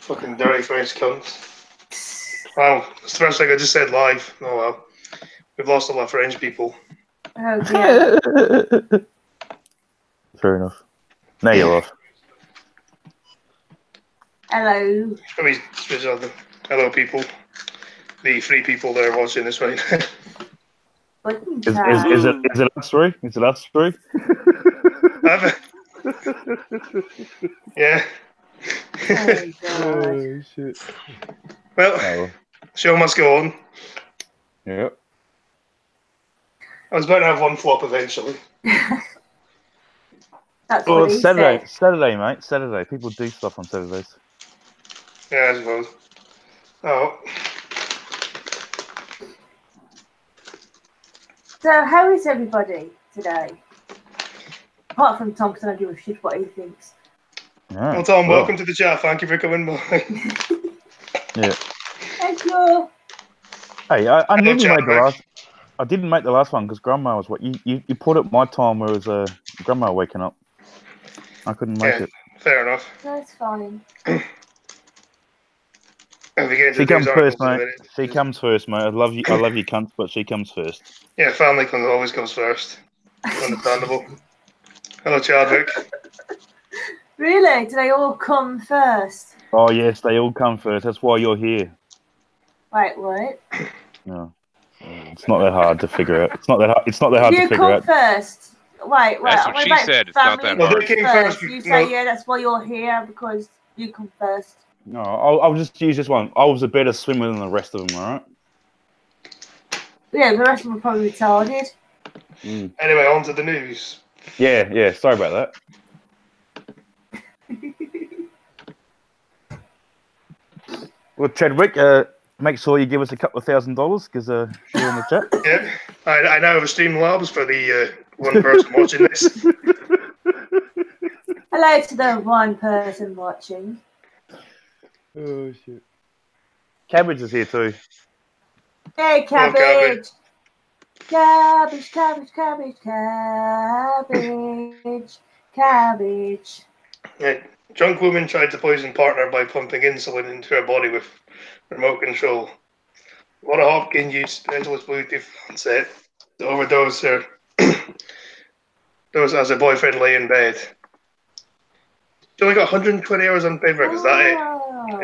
Fucking dirty French cunts. Wow, that's the first thing I just said live. Oh well. We've lost all our French people. Oh dear. Fair enough. Now you're off. Hello. Hello, people. The 3 people that are watching this right now. Is it us 3? Is it us 3? Yeah. Oh god. Oh, shit. Well, show must go on. Yep. I was about to have one flop eventually. That's what he Saturday, said. Saturday, mate. Saturday. People do stuff on Saturdays. Yeah, I suppose. Oh. So, how is everybody today? Apart from Tom, because I don't give a shit what he thinks. Yeah, Well, Tom, welcome to the chat. Thank you for coming by. Yeah. Thank you. Hey, I nearly made the last. I didn't make the last one because Grandma was what you put at my time where it was Grandma waking up. I couldn't make it. Fair enough. That's fine. She comes first, mate. She comes first, mate. I love you, cunts, but she comes first. Yeah, family always comes first. Understandable. Hello, Chadwick. Really? Do they all come first? Oh yes, they all come first. That's why you're here. Wait, what? No, it's not that hard to figure out. It's not that hard to figure out. You come first. Wait. That's what she said. It's not that hard. They came first. You say yeah, that's why you're here because you come first. No, I'll just use this one. I was a better swimmer than the rest of them. All right. Yeah, the rest of them are probably retarded. Anyway, on to the news. Yeah. Sorry about that. Well, Chadwick, make sure you give us a couple of $1,000 because you're in the chat. Yeah, I now have a Streamlabs for the one person watching this. Hello to the one person watching. Oh shit! Cabbage is here too. Hey, cabbage! Cabbage, cabbage, cabbage, cabbage, cabbage. Yeah, drunk woman tried to poison partner by pumping insulin into her body with remote control. Laura Hopkins used specialist Bluetooth handset to overdose her those as her boyfriend lay in bed. She only got 120 hours unpaid work. Is that it?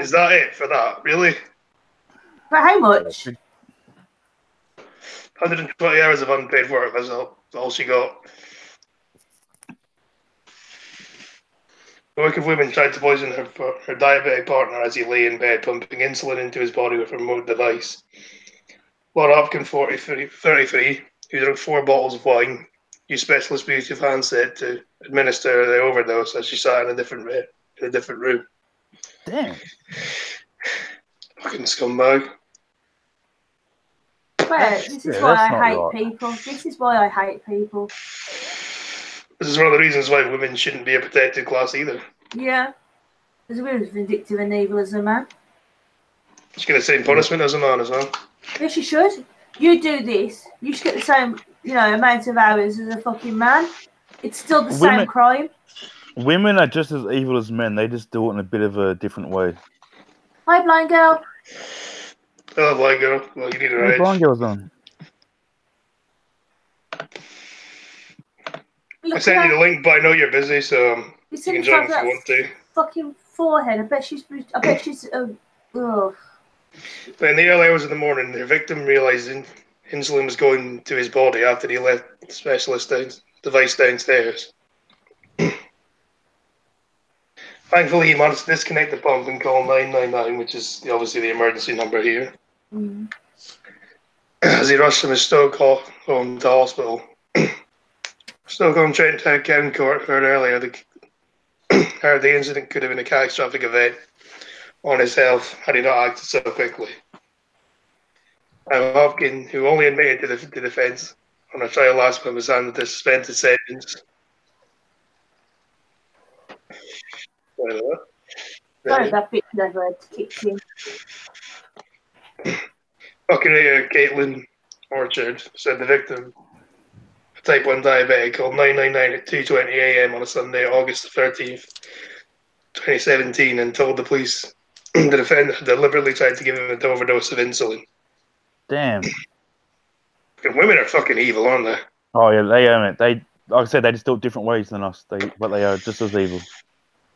Is that it for that? Really? For how much? 120 hours of unpaid work. That's all she got. The work of women tried to poison her diabetic partner as he lay in bed, pumping insulin into his body with a remote device. Laura Hopkins, 33, who drank 4 bottles of wine, used specialist Bluetooth handset to administer the overdose as she sat in a different room. Damn. Fucking scumbag. Well, this is why I hate people. This is why I hate people. This is one of the reasons why women shouldn't be a protected class either. Yeah. Because we're as vindictive and evil as a man. She get the same punishment as a man as well. Yes, you should. You do this, you should get the same, amount of hours as a fucking man. It's still the same crime. Women are just as evil as men. They just do it in a bit of a different way. Hi, blind girl. Hello, blind girl. Well, you need a ride. Blind girl's on. I sent you the link, but I know you're busy, so you can join if you want to. Fucking forehead. I bet she's. Ugh. But in the early hours of the morning, the victim realised insulin was going to his body after he left the specialist device downstairs. Thankfully, he managed to disconnect the pump and call 999, which is obviously the emergency number here. As he rushed from his Stoke home to hospital. Stoke-on-Trent Town Court heard earlier the incident could have been a catastrophic event on his health had he not acted so quickly. Hopkins, who only admitted to the defence on a trial last month, was handed a suspended sentence. Sorry, that bitch never had to kick him. Procurator Caitlin Orchard said the victim, a type 1 diabetic, called 999 at 2:20 a.m. on a Sunday, August the 13th, 2017, and told the police the defendant deliberately tried to give him an overdose of insulin. Damn. Women are fucking evil, aren't they? Oh yeah, they own it. They, like I said, they just do it different ways than us. But they are just as evil.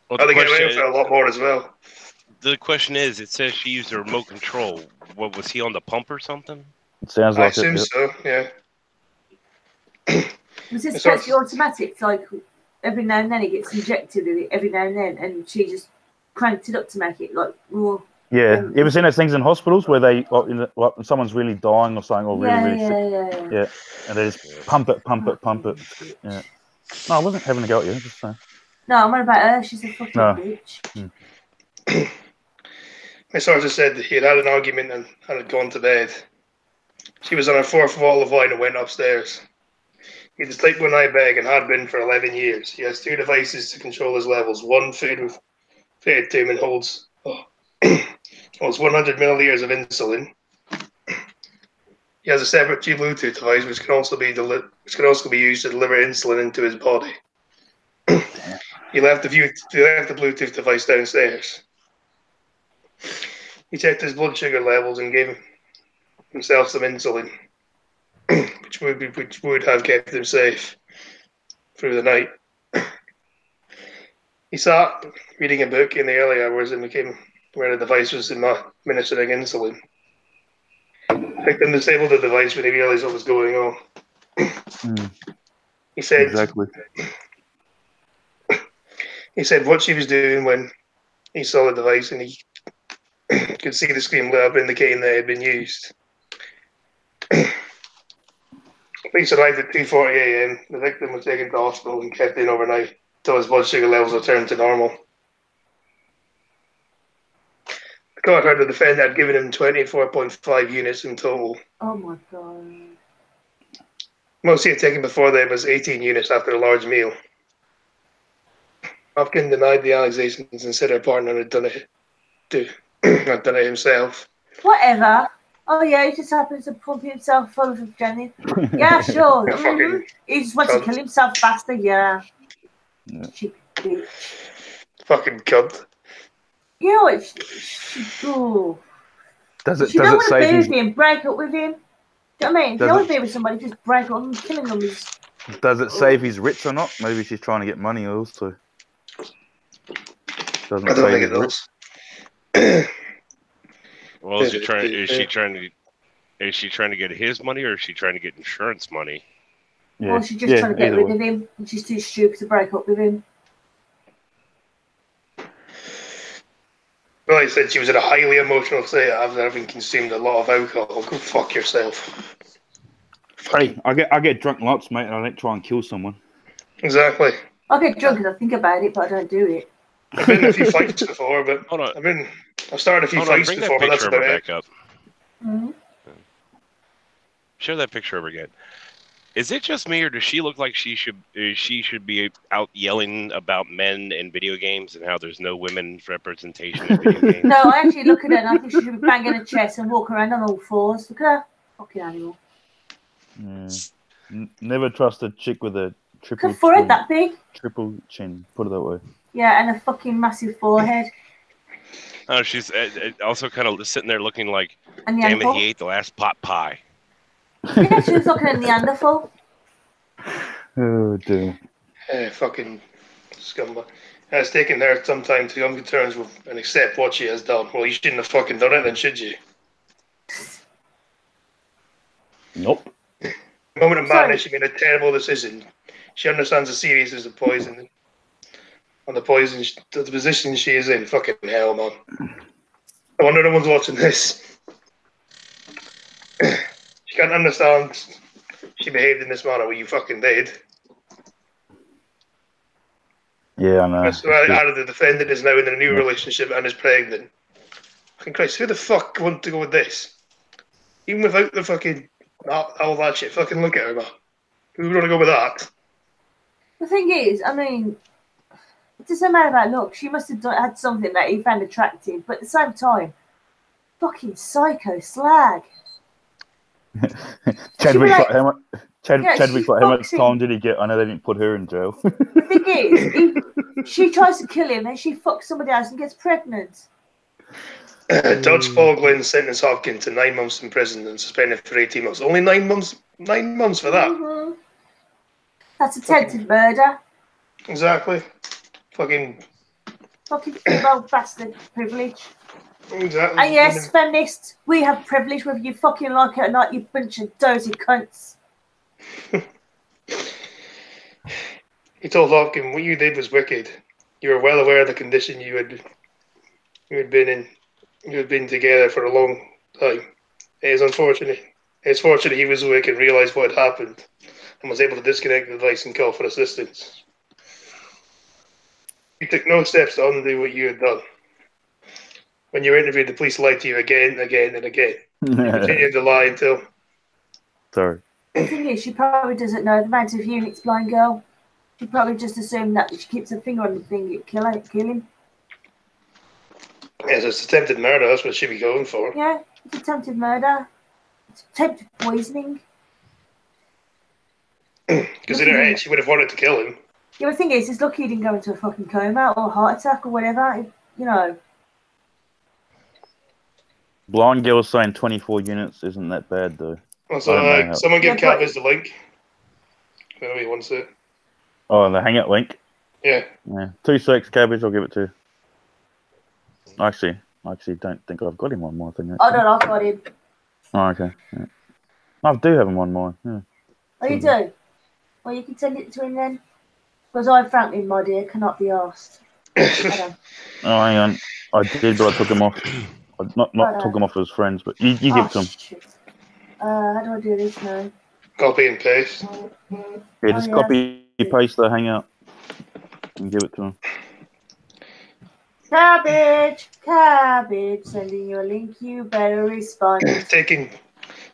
Well, They get away with it a lot more as well. The question is, it says she used a remote control. What, was he on the pump or something? It sounds like I assume so, yeah. Was this supposed to be automatic? Like every now and then it gets injected with it every now and then, and she just cranked it up to make it like more. Yeah, you ever seen those things in hospitals where they, like someone's really dying or something, or really sick? Yeah, and they just pump it. Yeah. No, I wasn't having a go at you. Just saying. No, I'm not about her. She's a fucking bitch. My sources said that he had an argument and had gone to bed. She was on her fourth bottle of wine and went upstairs. He's a type 1 diabetic and had been for 11 years. He has 2 devices to control his levels. One fitted to him and holds 100 milliliters of insulin. He has a separate Bluetooth device which can also be used to deliver insulin into his body. He left the Bluetooth device downstairs. He checked his blood sugar levels and gave himself some insulin, which would have kept him safe through the night. He sat reading a book in the early hours and became aware the device was administering insulin. Picked and disabled the device when he realized what was going on. He said, exactly. He said what she was doing when he saw the device and he could see the screen lit up indicating that it had been used. Police arrived at 2:40 a.m. The victim was taken to hospital and kept in overnight until his blood sugar levels returned to normal. The court heard the defendant had given him 24.5 units in total. Oh my god. Most he had taken before then was 18 units after a large meal. Hopkins denied the allegations and said her partner had done it himself. Whatever. Oh yeah, he just happens to pump himself full of adrenaline. Yeah, sure. He just wants to kill himself faster, yeah. Cheap bitch. Fucking cunt. You know what? Does it don't want to be save with him, break up with him. Do you know what I mean? If you don't want to be with somebody, just break up and killing them is... Does it save his writs or not? Maybe she's trying to get money also. I don't think it does. Well, is she trying to get his money, or is she trying to get insurance money? Yeah. Or she's just trying to get rid of him, and she's too stupid to break up with him. Well, he said she was in a highly emotional state after having consumed a lot of alcohol. Go fuck yourself. Hey, I get drunk lots, mate, and I don't try and kill someone. Exactly. I get drunk and I think about it, but I don't do it. I've been in a few fights before, but I've started a few fights before, but that's about it. Mm-hmm. Show that picture over again. Is it just me, or does she look like she should be out yelling about men in video games and how there's no women's representation in video games? No, I actually look at her and I think she should be banging her chest and walk around on all fours. Look at her. Fucking animal. Never trust a chick with a triple chin. Forehead that big? Triple chin. Put it that way. Yeah, and a fucking massive forehead. Oh, she's also kind of sitting there looking like, damn it, he ate the last pot pie. Yeah, she was looking at Neanderthal. Oh, dear. Fucking scumbag. It's taken her some time to come to terms with and accept what she has done. Well, you shouldn't have fucking done it then, should you? Nope. The moment of madness, she made a terrible decision. She understands the seriousness of poison. And the position she is in. Fucking hell, man. I wonder no one's watching this. She can't understand she behaved in this manner. Well, you fucking did. Yeah, I know. That's out of the defendant is now in a new relationship and is pregnant. Fucking Christ, who the fuck want to go with this? Even without the fucking all that shit, fucking look at her, man. Who would want to go with that? The thing is, I mean, it doesn't matter about look. She must have had something that he found attractive, but at the same time, fucking psycho slag. Chadwick's like, how much time did he get? I know they didn't put her in jail. The thing is, she tries to kill him and she fucks somebody else and gets pregnant. Judge Foglin sentenced Hopkins to 9 months in prison and suspended for 18 months. Only 9 months? 9 months for that? Mm-hmm. That's attempted murder. Exactly. Fucking female bastard privilege. Exactly. And yes, feminists, we have privilege whether you fucking like it or not, you bunch of dozy cunts. He told Hopkins, what you did was wicked. You were well aware of the condition you had been in. You had been together for a long time. It is unfortunate. It's fortunate he was awake and realised what had happened and was able to disconnect the device and call for assistance. You took no steps to undo what you had done. When you were interviewed, the police lied to you again, again, and again. You continued to lie until... Sorry. The thing is, she probably doesn't know the amount of units, blind girl. She probably just assumed that if she keeps her finger on the thing, it'll kill him. Yes, it's attempted murder. That's what she'd be going for. Yeah, it's attempted murder. It's attempted poisoning. Because in her head, she would have wanted to kill him. Yeah, the thing is, it's lucky he didn't go into a fucking coma or a heart attack or whatever. You know. Blind girl saying 24 units isn't that bad, though. Also, someone give Cabbage the link. Whoever he wants it. Oh, the hangout link? Yeah. 2 secs, Cabbage, I'll give it to you. I actually don't think I've got him on my thing. Oh, no, I've got him. Oh, okay. Yeah. I do have him on mine. Yeah. Oh, you do? Well, you can send it to him then. Because I, frankly, my dear, cannot be asked. Oh, hang on. I did, but I took him off. Not took him off as friends, but you give it to him. Shit. How do I do this now? Copy and paste. Yeah, just copy paste the hangout and give it to him. Cabbage, sending you a link, you better respond. Taking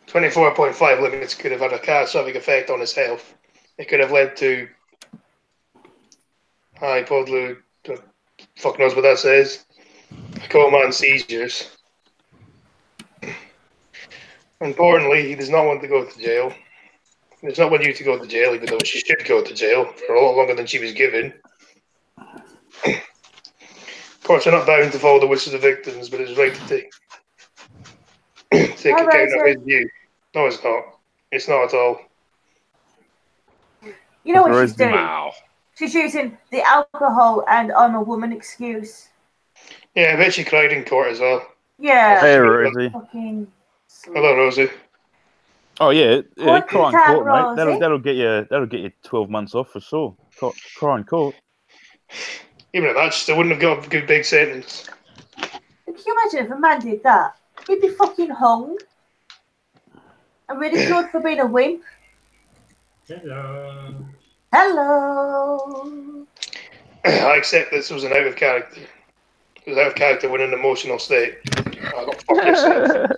24.5 limits could have had a catastrophic effect on his health. It could have led to hypodlu, fuck knows what that says, coma and seizures. Importantly, he does not want to go to jail. He does not want you to go to jail, even though she should go to jail for a lot longer than she was given. Of course, you're not bound to follow the wishes of victims, but it's right to take account of his view. No, it's not. It's not at all. You know what she's doing? Wow. She's using the alcohol and I'm a woman excuse. Yeah, I bet she cried in court as well. Yeah. Hey, Rosie. Fucking hello, Rosie. Oh yeah, cry in court, mate. Rosie. That'll get you 12 months off for sure. Cry in court. Even at that, she still wouldn't have got a good big sentence. Can you imagine if a man did that? He'd be fucking hung and ridiculed for being a wimp. Hello. I accept this was an out of character. It was out of character when in an emotional state. Oh, fuck yourself.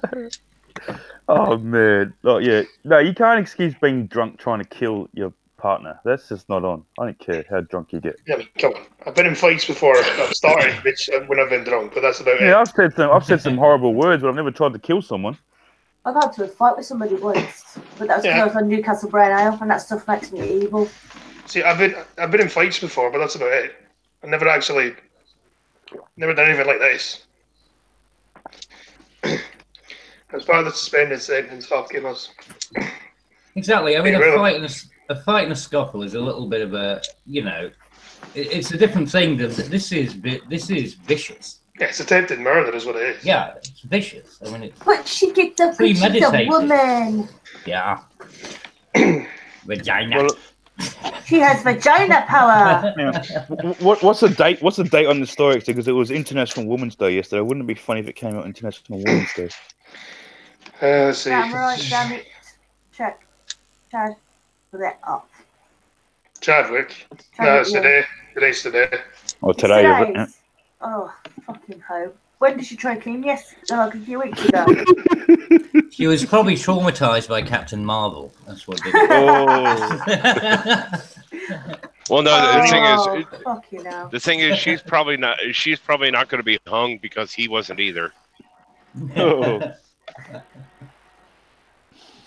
Oh man, oh yeah. No, you can't excuse being drunk trying to kill your partner. That's just not on. I don't care how drunk you get. Yeah, I mean, come on. I've been in fights before. I've started, bitch, when I've been drunk, but that's about it. Yeah, I've said some horrible words, but I've never tried to kill someone. I've had to a fight with somebody once, but that was because I was on Newcastle Brown Ale, and that stuff makes me evil. See, I've been in fights before, but that's about it. I've never done anything like this. As part of the suspended sentence, Hopkins was. Exactly. I mean, a fight and a scuffle is a little bit of a, it's a different thing. This is vicious. Yeah, it's attempted murder, is what it is. Yeah, it's vicious. I mean, it's but she gets the premeditated. Woman. Yeah. Vagina. Well, she has vagina power. Yeah. What's the date? What's the date on the story? Because it was International Women's Day yesterday. Wouldn't it be funny if it came out International Women's Day? Let's see. Damn right, damn it. Check. Chad, put that up. Chadwick. No, it's today. Today's today. Oh, today, is it? Oh, fucking hope. When did she try clean? Yes, like a few weeks ago. She was probably traumatized by Captain Marvel. That's what did it. Oh. Well, no. The thing is, she's probably not going to be hung because he wasn't either. Oh.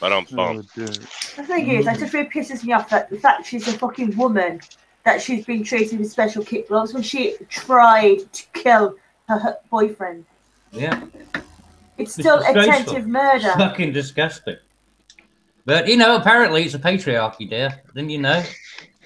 But I'm The thing is, it just really pisses me off that the fact she's a fucking woman, that she's been treated with special kit gloves when she tried to kill her boyfriend. Yeah. It's still attempted murder. Fucking disgusting. But, you know, apparently it's a patriarchy, dear. Didn't you know?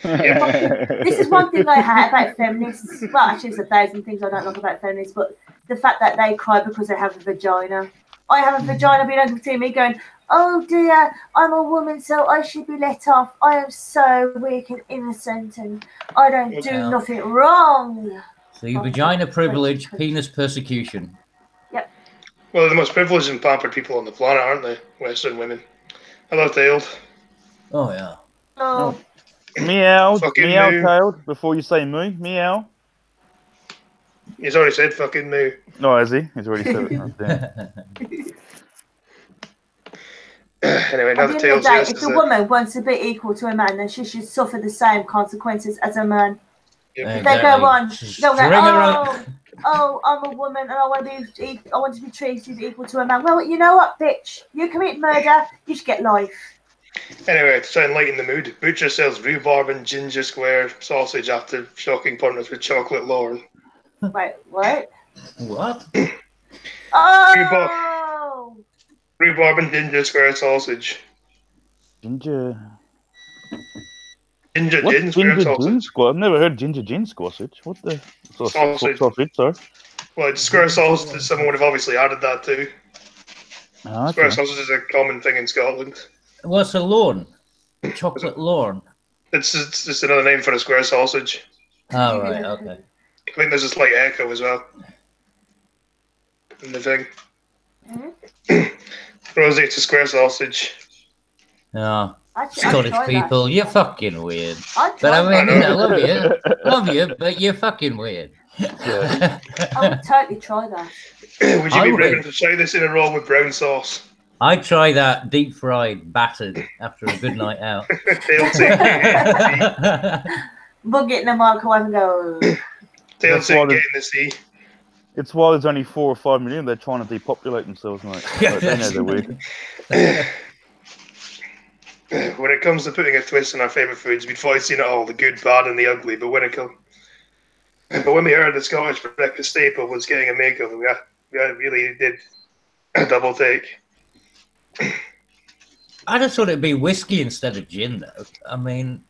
This is one thing I hate about feminists. Well, actually, it's 1,000 things I don't like about feminists, but the fact that they cry because they have a vagina. I have a vagina being over to me going, oh dear, I'm a woman, so I should be let off. I am so weak and innocent, and I don't do nothing wrong. See, vagina privilege, penis persecution. Yep. Well, they're the most privileged and pampered people on the planet, aren't they? Western women. Hello, Tailed. Oh, yeah. Oh. Meow, Fucking meow, moo. Tailed, before you say moo, meow. He's already said fucking moo. No, has he? He's already said it. Oh, damn. Anyway, now the At the end Tail's of the day, yes if is the woman wants to be equal to a man, then she should suffer the same consequences as a man. Yep. They go on, they'll go, oh, I'm a woman and I want to be treated equal to a man. Well, you know what, bitch? You commit murder, you should get life. Anyway, to try and lighten the mood, Butcher sells rhubarb and ginger square sausage after shocking partners with chocolate Lauren. Wait, what? What? Oh! Rhubarb and ginger square sausage. Ginger. Ginger What's gin square ginger sausage. gin squash? I've never heard ginger gin sausage. What the Sausage. sausage? Sorry. Well, it's square sausage. Someone would have obviously added that too. Oh, Square okay. sausage is a common thing in Scotland. What's a lawn? Chocolate lawn. It's just another name for a square sausage. Oh, right, okay. I think there's a slight echo as well in the thing. Rosie, it's a square sausage. Oh, Actually, Scottish people, you're fucking weird. I'd But I try mean, that. love you, but you're fucking weird. Yeah. I would totally try that. Would you I be would. ready to try this in a roll with brown sauce? I'd try that deep fried, battered after a good night out. They'll take Bug it in the microwave and go. They'll That's take why get in the sea. It's why there's only 4 or 5 million. They're trying to depopulate themselves, mate. Like, they know they're weird. When it comes to putting a twist on our favourite foods, we've always seen it all, the good, bad and the ugly, but when we heard the Scottish breakfast staple was getting a makeover, we really did a double take. I just thought it'd be whiskey instead of gin, though. I mean,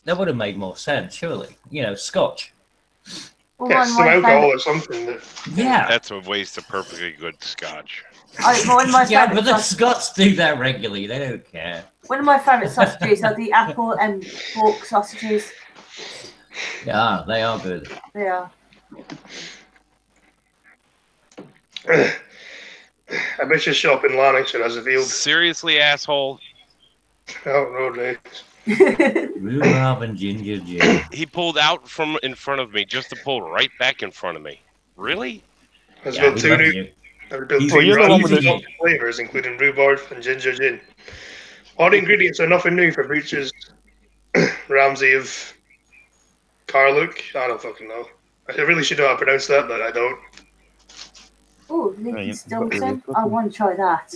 that would have made more sense, surely. You know, scotch. Well, Yeah, some alcohol or something. Yeah. That's a waste of perfectly good scotch. Yeah, but the Scots do that regularly. They don't care. One of my favourite sausages are the apple and pork sausages. Yeah, they are good. They are. A butcher's shop in Lanarkshire has revealed. Seriously, asshole. Oh, no, right. Rhubarb and ginger gin. He pulled out from in front of me just to pull right back in front of me. Really? Has Yeah, built we two love new you. you're the one with the- flavours, including rhubarb and ginger gin. All the ingredients are nothing new for Butcher's Ramsay of Carluke. I don't fucking know. I really should know how to pronounce that, but I don't. Oh, Lincoln Stilton. I want to try that.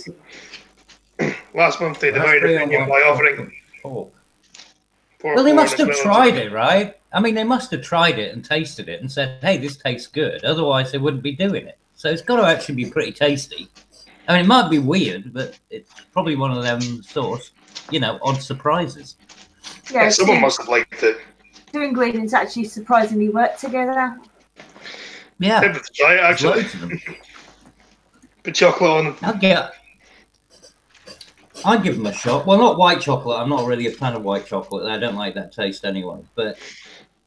Last month they divided opinion by offering. Well, they must have tried it, right? I mean, they must have tried it and tasted it and said, hey, this tastes good. Otherwise, they wouldn't be doing it. So it's got to actually be pretty tasty. I mean, it might be weird, but it's probably one of them sort of, you know, odd surprises. Yeah, someone must have liked it. Two ingredients actually surprisingly work together. Yeah. Try it, actually. Loads of them. Put chocolate on. I'd give them a shot. Well, not white chocolate. I'm not really a fan of white chocolate. I don't like that taste anyway. But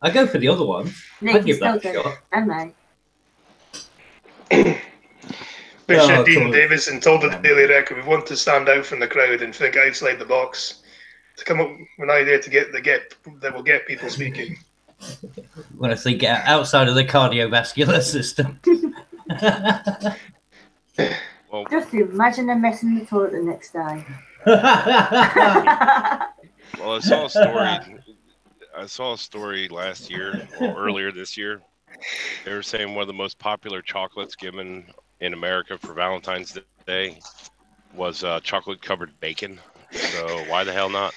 I go for the other ones. I'd give that a shot. And they. Bishop Dean Davison told the Daily Record, we want to stand out from the crowd and think outside the box to come up with an idea that will get people speaking. When I say get outside of the cardiovascular system. Well, just imagine them messing the toilet the next day. Well, I saw a story last year or earlier this year. They were saying one of the most popular chocolates given in America for Valentine's Day was chocolate covered bacon. So why the hell not?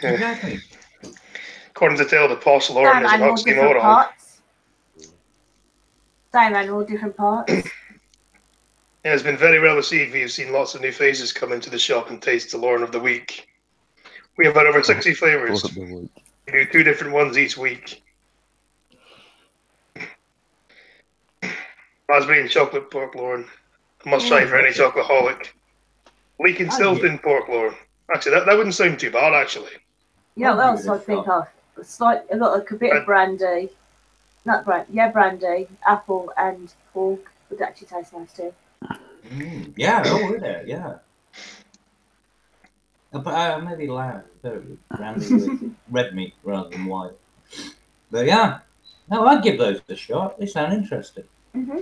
Exactly. According to tale, the Posh Lauren is an oxymoron. Same animal, different parts. Yeah, it's been very well received. We've seen lots of new faces come into the shop and taste the Lauren of the Week. We have had over 60 flavours. We do 2 different ones each week. Raspberry and chocolate pork Lauren. A must try for any chocoholic. Leeking Stilton pork Lauren. Actually, that wouldn't sound too bad, actually. You know what else I think of? I got like a bit of brandy. Not brandy. Yeah, brandy, apple, and pork would actually taste nice too. Yeah, would it? Yeah. But maybe lamb, brandy with red meat rather than white. But yeah, no, I'd give those a shot. They sound interesting. So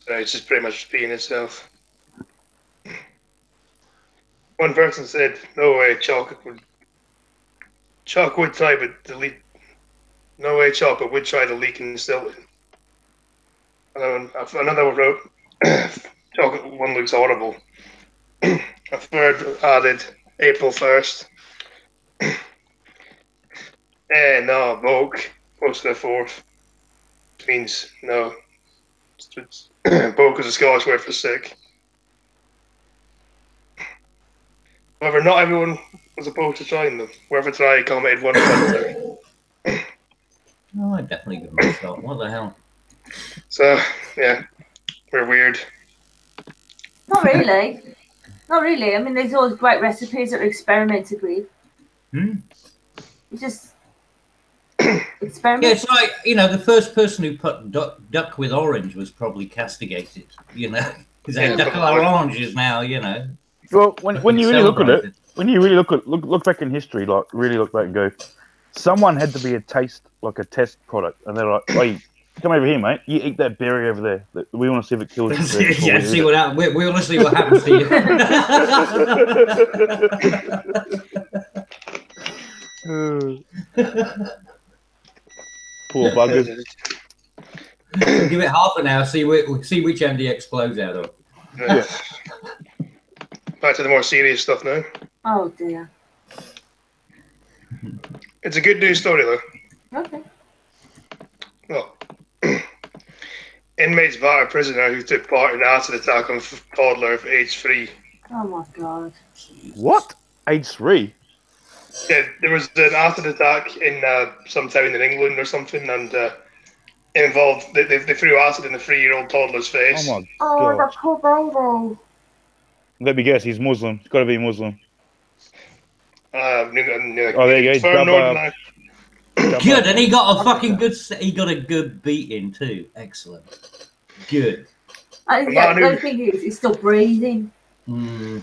it's just pretty much being itself. One person said, "No way, chocolate would try, but delete. No way, chocolate would try to leak and still." Another one wrote, "Chocolate one looks horrible." A third added, "April 1st." No, Boke, close to the 4th, which means no. Boke is a Scottish word for sick. However, not everyone was opposed to trying them. Whoever tried commented one winter. Oh, I'd definitely give them a shot. What the hell? So, yeah, we're weird. Not really. Not really. I mean, there's always great recipes that are experimented with. It's just experiment. Yeah, it's like, the first person who put duck with orange was probably castigated, because duck orange is now, Well, when you really look at it, when you really look back in history, like really look back and go, someone had to be a test product, and they're like, "Hey, come over here, mate. You eat that berry over there. We want to see if it kills you." Yeah, see what happens. We want to see what happens to you. Poor buggers. Give it half an hour. See which end he explodes out of. Yeah. Back to the more serious stuff now. Oh dear. It's a good news story though. Okay. Well, inmates batter a prisoner who took part in an acid attack on a toddler of age 3. Oh my god. What? Age 3? Yeah, there was an acid attack in some town in England or something, and it involved they threw acid in the 3-year-old toddler's face. Oh my god. Oh, the poor baby. Let me guess, he's Muslim. He's got to be Muslim. There you go. Good, and he got a fucking good. He got a good beating too. Excellent. Good. The thing is, he's still breathing. Well,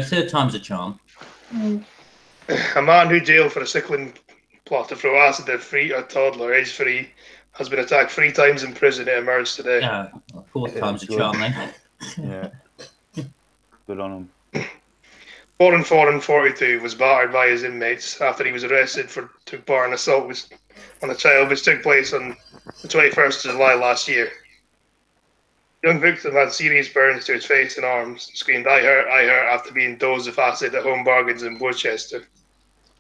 third time's a charm. A man who jailed for a sickling plot to throw acid at a toddler, age 3, has been attacked 3 times in prison. It emerged today. Fourth time's a charm, then. Yeah. Good on him. 442 was battered by his inmates after he was arrested for took part in assault on a child, which took place on the 21st of July last year. The young victim had serious burns to his face and arms, screamed, I hurt," after being dosed with acid at Home Bargains in Worcester.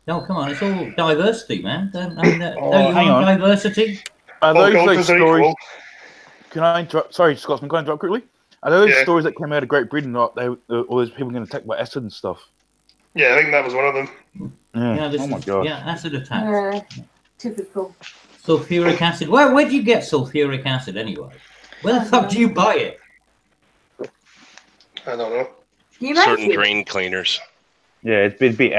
No, come on, it's all diversity, man. Don't you hang want on. diversity? Are those like stories? Can I interrupt? Sorry, Scotsman, can I interrupt quickly? Are those stories that came out of Great Britain, like all those people getting attacked by acid and stuff? Yeah, I think that was one of them. Yeah. Oh my god. Yeah, acid attacks. Typical. Sulfuric acid. Where do you get sulfuric acid anyway? Where the fuck do you buy it? I don't know. Certain drain cleaners. Yeah, it'd be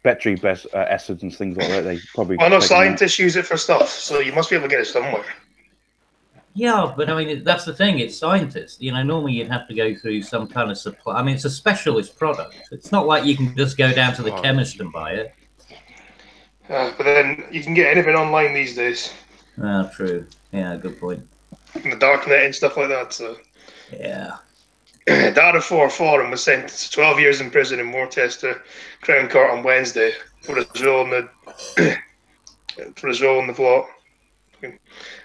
battery-based acids and things like that. They probably. Well, no, scientists use it for stuff, so you must be able to get it somewhere. Yeah, but I mean, that's the thing. It's scientists. Normally you'd have to go through some kind of supply. I mean, it's a specialist product. It's not like you can just go down to the chemist and buy it. But then you can get anything online these days. Oh, true. Yeah, good point. In the darknet and stuff like that. So. Yeah. Data 4 was sentenced to 12 years in prison in Worcester Crown Court on Wednesday for his role in the plot.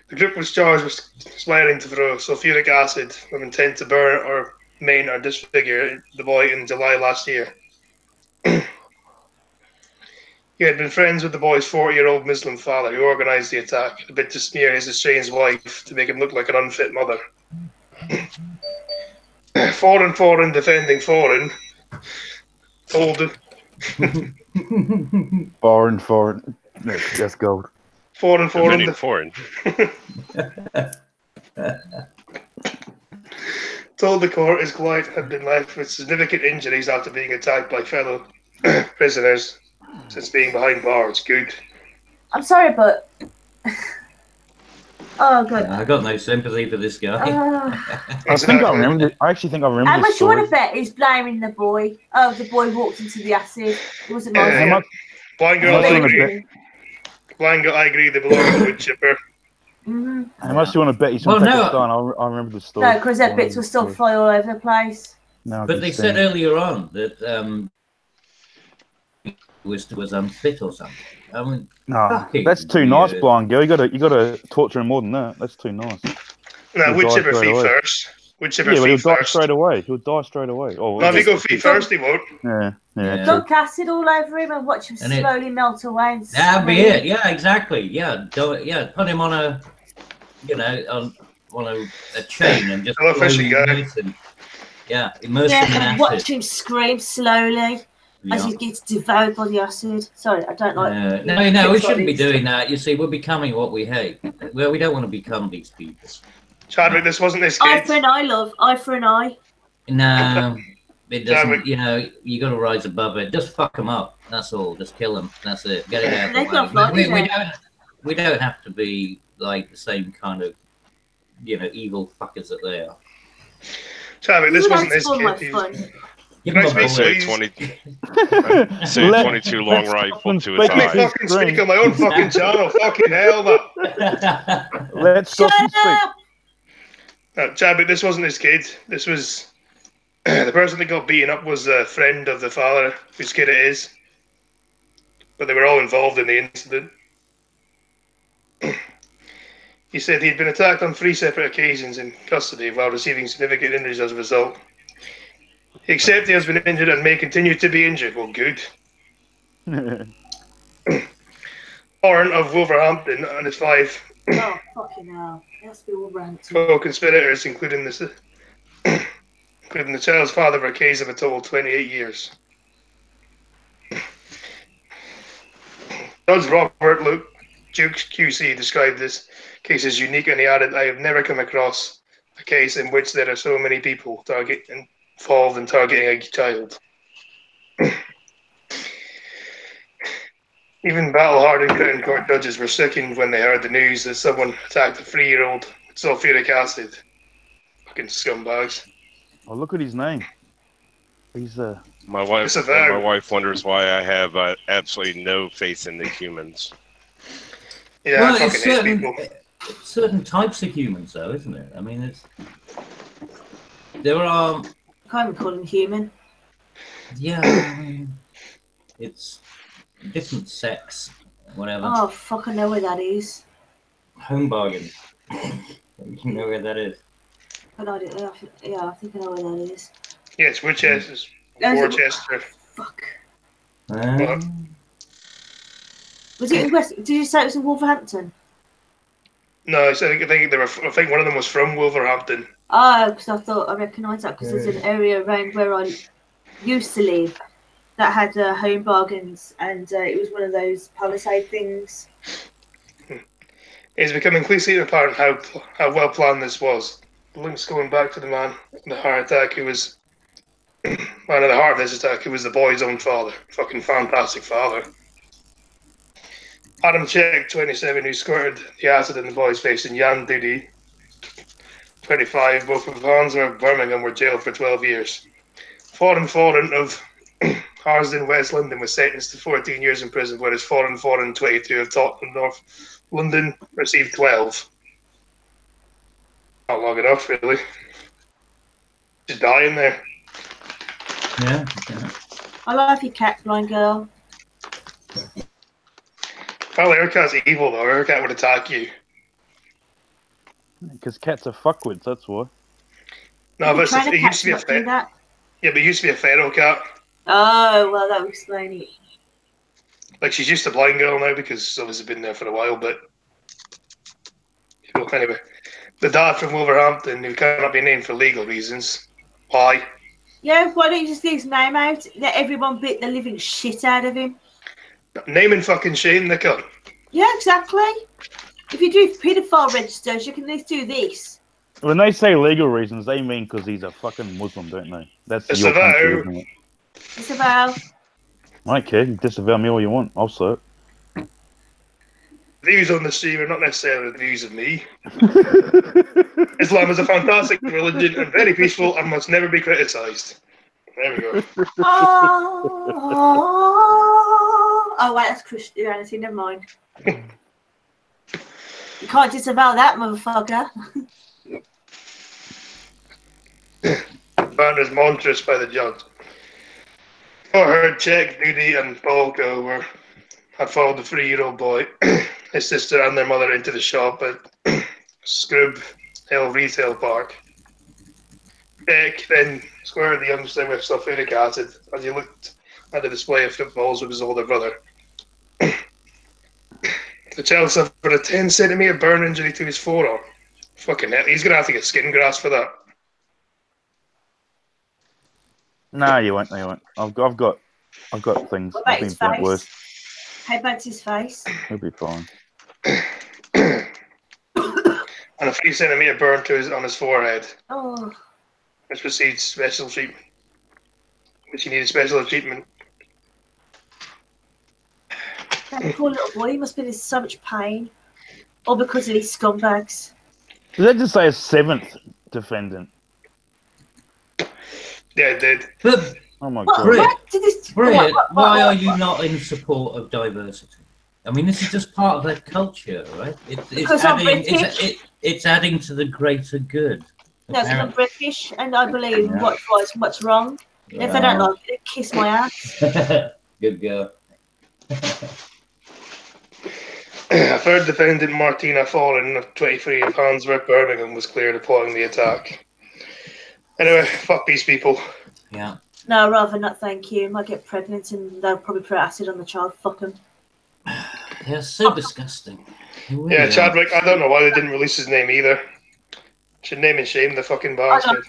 The group was charged with conspiring to throw sulfuric acid with intent to burn or maim or disfigure the boy in July last year. He had been friends with the boy's 40-year-old Muslim father who organised the attack, a bit to smear his estranged wife to make him look like an unfit mother. Foreign, defending foreign. Told Foreign. That's gold. foreign. Defending foreign. Told the court his client had been left with significant injuries after being attacked by fellow prisoners since being behind bars. Good. I'm sorry, but oh god. I got no sympathy for this guy. I think I remember. I actually think I remember. How this much you want story. to bet he's blaming the boy? Oh, the boy walked into the acid. It wasn't my Yeah, fault. much- Blind girl, How I much you wanna agree. Blind girl, I agree. They belong to the wood chipper. Mm-hmm. How much do you want to bet he's Well, from no. Pakistan? I remember the story. No, because their bits will still fly all over the place. No, I But can they stand said earlier on that was unfit or something. I mean, No, fucking that's too nice, weird. blind girl. You gotta torture him more than that. That's too nice. No, He'll wood die chipper straight feet away. first. Wood chipper Yeah, but he'll feet die first. straight away. He'll die straight away. Oh, No, if you okay. go feet first, he won't. Yeah. Yeah. True. Dunk acid all over him and watch him And it- slowly melt away. And That'd be scream. it. Yeah, exactly. Yeah, put him on a, on a chain and just Hello, fishing slowly guy. immerse Yeah, him in and acid. watch him scream slowly as Yeah. he gets devoured by the acid. Sorry, I don't like. No, we kids like shouldn't be this. doing that. You see, we're becoming what we hate. Well, we don't want to become these people. Chadwick, this wasn't his Eye kid. for an eye, love. Eye for an eye. No, it Chadwick. doesn't. You got to rise above it. Just fuck them up. That's all. Just kill them. That's it. Get it out. They Of got the flight, way. don't We don't have to be like the same kind of, evil fuckers that they are. Chadwick, this You wasn't like his spoil my kid. fun. Give Can I them a speak, bullet. please? Say Let- 22 long let's rifle fucking to his speak. Let me Aye. eye. fucking speak on my own fucking channel. Fucking hell, man. Let's Shut stop and speak. up! No, Chadwick, this wasn't his kid. This was the person that got beaten up was a friend of the father whose kid it is. But they were all involved in the incident. He said he'd been attacked on 3 separate occasions in custody while receiving significant injuries as a result. He accepted he has been injured and may continue to be injured. Well, good. Warren of Wolverhampton and his 5 Oh, fucking hell. It has to be all ranked. co-conspirators, including the child's father, for a case of a total of 28 years. Judge Robert Luke Jukes QC described this case as unique, and he added, "I have never come across a case in which there are so many people involved in targeting a child." Even battle-hardened Crown Court judges were sickened when they heard the news that someone attacked a 3-year-old with sulfuric acid. Fucking scumbags. Oh, look at his name. He's My wife, It's a vow. my wife wonders why I have absolutely no faith in the humans. Yeah, Well, I it's fucking hate people. certain types of humans, though, isn't it? I mean, there are. I can't even call him human. Yeah, I mean, it's different sex, whatever. Oh, fuck, I know where that is. Home bargain. You know where that is. But I do, yeah, I think I know where that is. Yes, Winchester, There's a- Worcester. Fuck. Um, Was it in West? Did you say it was in Wolverhampton? No, I think they were. I think one of them was from Wolverhampton. Oh, because I thought I recognised that because there's an area around where I used to live that had home bargains, and it was one of those palisade things. It's becoming increasingly apparent how well planned this was. The links going back to the man in the heart attack who was man at the heart of this attack who was the boy's own father. Fucking fantastic father. Adam Check, 27, who squirted the acid in the boy's face, and Jan Dudi, 25, both of Hansworth, Birmingham, were jailed for 12 years. Foreign of Harsden, West London, was sentenced to 14 years in prison, whereas Foreign 22 of Tottenham, North London, received 12. Not long enough, really. Just dying there. yeah. I like your cat, blind girl. Probably her cat's evil, though. Her cat would attack you. because cats are fuckwits. That's why. No, but Trying it used to be a not do feral. that. Yeah, but it used to be a feral cat. Oh, well, that would explain it. Like, she's just a blind girl now because she's obviously been there for a while, but... Well, anyway. The dad from Wolverhampton, who cannot be named for legal reasons. Why? Yeah, why don't you just leave his name out? Let everyone beat the living shit out of him. Name and fucking shame the cunt. Yeah, exactly. If you do paedophile registers, you can at least do this. When they say legal reasons, they mean because he's a fucking Muslim, don't they? That's It's your about- country, isn't it? It's about... I don't care. You disavow me all you want. I'll say it. Views on the stream are not necessarily the views of me. Islam is a fantastic religion and very peaceful and must never be criticised. There we go. Oh, wait, that's Christianity. Never mind. You can't disavow that, motherfucker. Banned as monstrous by the judge. For her, Czech, Nudie, and Polko had followed the 3-year-old boy, his sister, and their mother into the shop at Scrub Hill Retail Park. Czech then squared the youngster with sulfuric acid as he looked at the display of footballs with his older brother. The child suffered a 10-centimetre burn injury to his forearm. Fucking hell, he's going to have to get skin grafts for that. No, you won't. No, you won't. I've got things. What I've about his been through it worse. face? How about his face? He'll be fine. And a 3-centimetre burn on his forehead, Oh, which received special treatment. Which he needed special treatment. that poor little boy. He must have been in so much pain. All because of these scumbags. Did that just say a 7th defendant? Yeah, it did. But Oh my What? god! Brit, What did this? Brit, what- why are you not in support of diversity? I mean, this is just part of their culture, right? Because I'm It's adding to the greater good. No, because I'm British and I believe in what's right and what's wrong. And if I don't like it, kiss my ass. Good girl. A third defendant, Martina Fallen, of 23, of Handsworth, Birmingham, was cleared of plotting the attack. Anyway, fuck these people. Yeah. No, rather not, thank you. Might get pregnant and they'll probably put acid on the child. Fuck them. They're so disgusting. They really Yeah, are. Chadwick, I don't know why they didn't release his name either. Should name and shame the fucking bastard.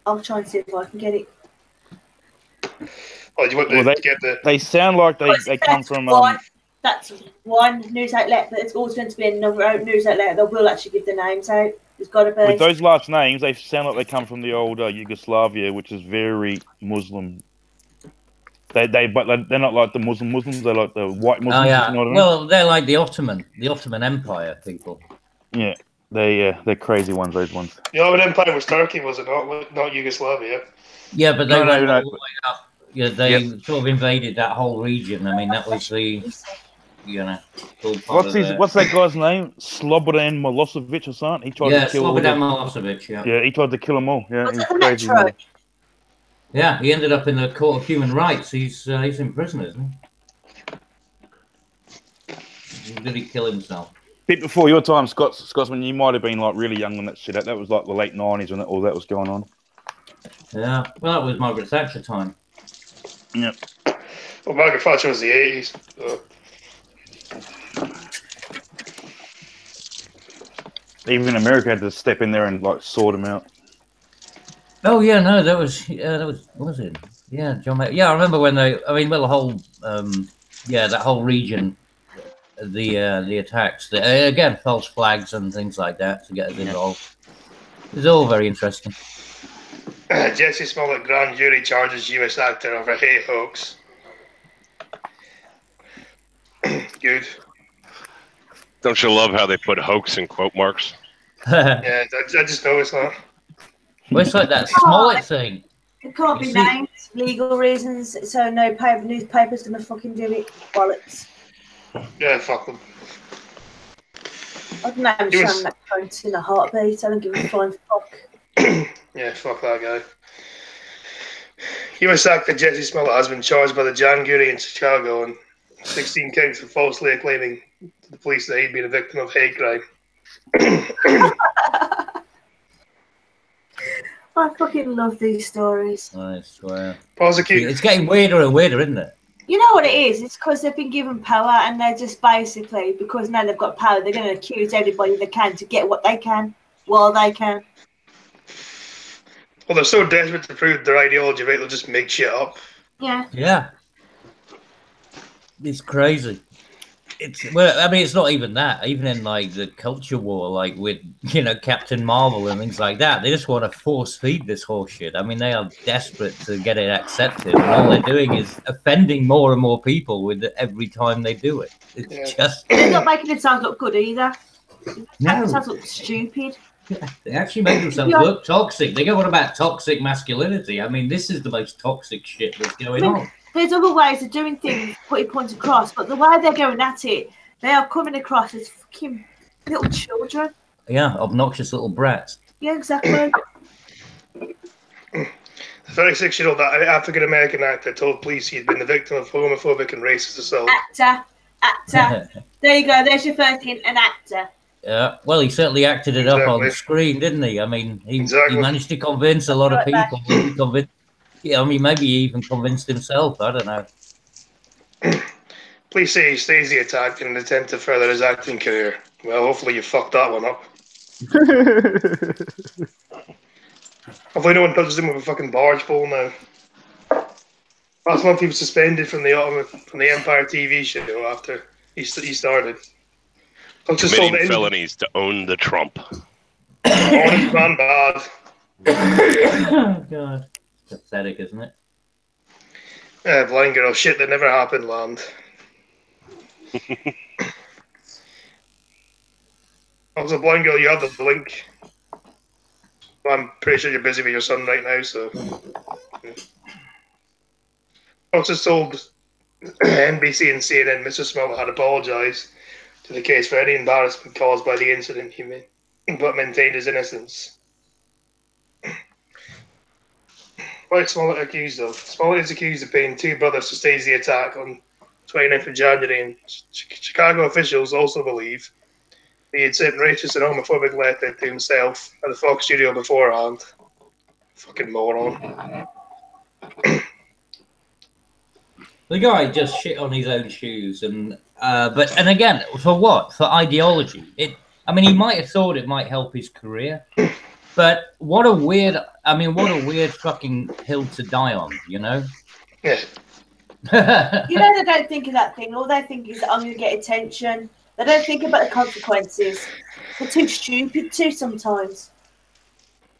I'll try and see if I can get it. Oh, you want to Well, get the... They sound like they come from. That's one news outlet, but it's always going to be another news outlet that will actually give the names out. There's got to be. With those last names, they sound like they come from the old Yugoslavia, which is very Muslim. But they're not like the Muslims. They're like the white Muslims. Oh yeah. You know what I mean? Well, they're like the Ottoman Empire people. Yeah, they're crazy ones. Those ones. The Ottoman Empire was Turkey, was it not? Not Yugoslavia. Yeah, but they No, went no. all the way up. Yeah, they sort of invaded that whole region. I mean, that was the all part of What's that guy's name? Slobodan Milosevic or something? He tried to kill all Slobodan Milosevic. Yeah, he tried to kill them all. Yeah, Was he it was the crazy. Metro? Yeah, he ended up in the Court of Human Rights. He's in prison, isn't he? Did he kill himself? Bit before your time, Scotsman, you might have been like really young when that shit. That was like the late 90s when all that was going on. Yeah, well, that was Margaret Thatcher time. Yeah. Well, Margaret Thatcher was the 80s. So. Even America had to step in there and like sort them out. Oh yeah, no, that was what was it? Yeah, John. Yeah, I remember when the whole that whole region, the attacks, again, false flags and things like that to get us involved. It was all very interesting. Jesse Smollett grand jury charges US actor over hate hoax. Good. Don't you love how they put hoax in quote marks? Yeah, I just noticed that. Well, it's like that Smollett thing. It can't be named legal reasons, so no newspaper's gonna fucking do it. Bollocks. Yeah, fuck them. I'd name Sam that cunt in a heartbeat. I don't give a flying fuck. Yeah, fuck that guy. US actor Jesse Smollett has been charged by the Jan Jury in Chicago on 16 counts for falsely acclaiming to the police that he'd been a victim of hate crime. I fucking love these stories. I swear. Prosecutor. It's getting weirder and weirder, isn't it? You know what it is? It's because they've been given power, and they're just basically, because now they've got power, they're going to accuse everybody they can to get what they can while they can. Well, they're so desperate to prove their ideology, right? They'll just make shit up. Yeah. Yeah. It's crazy. I mean, it's not even that. Even in like the culture war, like with Captain Marvel and things like that, they just want to force feed this whole shit. I mean, they are desperate to get it accepted, and all they're doing is offending more and more people with every time they do it. It's just they're not making themselves look good either. No, themselves look stupid. They actually make themselves look toxic. They go on about toxic masculinity. I mean, this is the most toxic shit that's going on. There's other ways of doing things, putting points across, but the way they're going at it, they are coming across as fucking little children. Yeah, obnoxious little brats. Yeah, exactly. The 36-year-old African-American actor told police he'd been the victim of homophobic and racist assault. Actor. There you go. There's your first hint, an actor. Yeah, well, he certainly acted it up on the screen, didn't he? I mean, he managed to convince a lot of people. I mean, maybe he even convinced himself. I don't know. Police say he staged the attack in an attempt to further his acting career. Well, hopefully you fucked that one up. Hopefully no one touches him with a fucking barge pole now. Last month he was suspended from the Empire TV show after he started. Committing felonies to own the Trump. Honest man bad. Oh, God. Pathetic, isn't it? Blind girl, shit that never happened, land. Also, blind girl, you have the link. Well, I'm pretty sure you're busy with your son right now, so. Also told NBC and CNN Mr. Smell had apologised to the case for any embarrassment caused by the incident he made, but maintained his innocence. What is Smollett accused of? Smollett is accused of paying two brothers to stage the attack on 29th of January, and Chicago officials also believe he had sent racist and homophobic letter to himself at the Fox studio beforehand. Fucking moron. The guy just shit on his own shoes, and again, for what? For ideology. I mean, he might have thought it might help his career, but what a weird fucking hill to die on, you know? Yeah. You know, they don't think of that thing. All they think is, I'm going to get attention. They don't think about the consequences. They're too stupid too sometimes.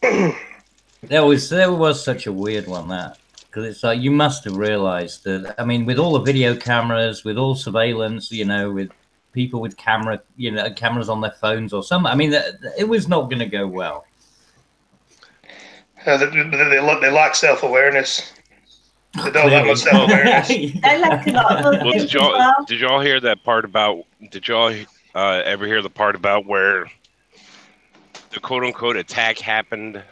There was such a weird one, that. Because it's like, you must have realized that, I mean, with all the video cameras, with all surveillance, with people with cameras on their phones or something, I mean, it was not going to go well. They lack self-awareness. They don't have much self-awareness. They lack a lot. Well, did y'all hear that part about, did y'all ever hear the part about where the quote-unquote attack happened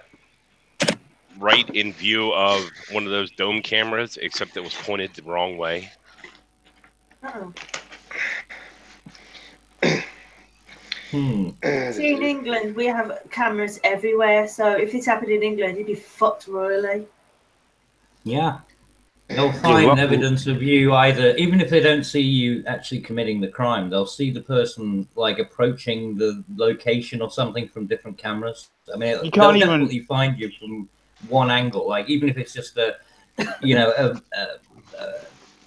right in view of one of those dome cameras, except it was pointed the wrong way? See, in England, we have cameras everywhere, so if this happened in England, you'd be fucked royally. Yeah. They'll find evidence of you either, even if they don't see you actually committing the crime, they'll see the person like approaching the location or something from different cameras. I mean, they'll definitely find you from one angle, like even if it's just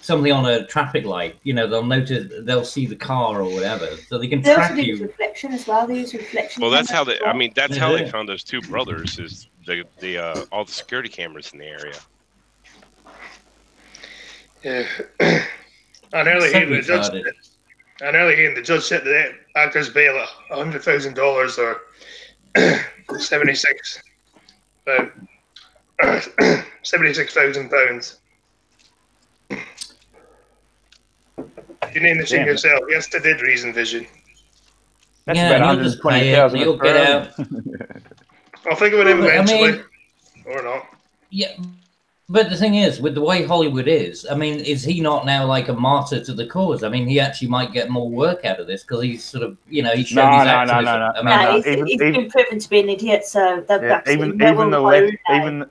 something on a traffic light, they'll see the car or whatever, so they can track you. Reflection as well. They use reflection. Well, that's how they. I mean, that's how they found those two brothers. Is all the security cameras in the area. Yeah, an early hearing, the judge set the actor's bail at $100,000 or 76,000 pounds. You name the thing yourself. Yes, they did Reason Vision. That's about 120,000. You'll get out. I'll think of it eventually, or not. Yeah. But the thing is, with the way Hollywood is, I mean, is he not now like a martyr to the cause? I mean, he actually might get more work out of this because he's sort of, he showed his activism. He's been proven to be an idiot, so even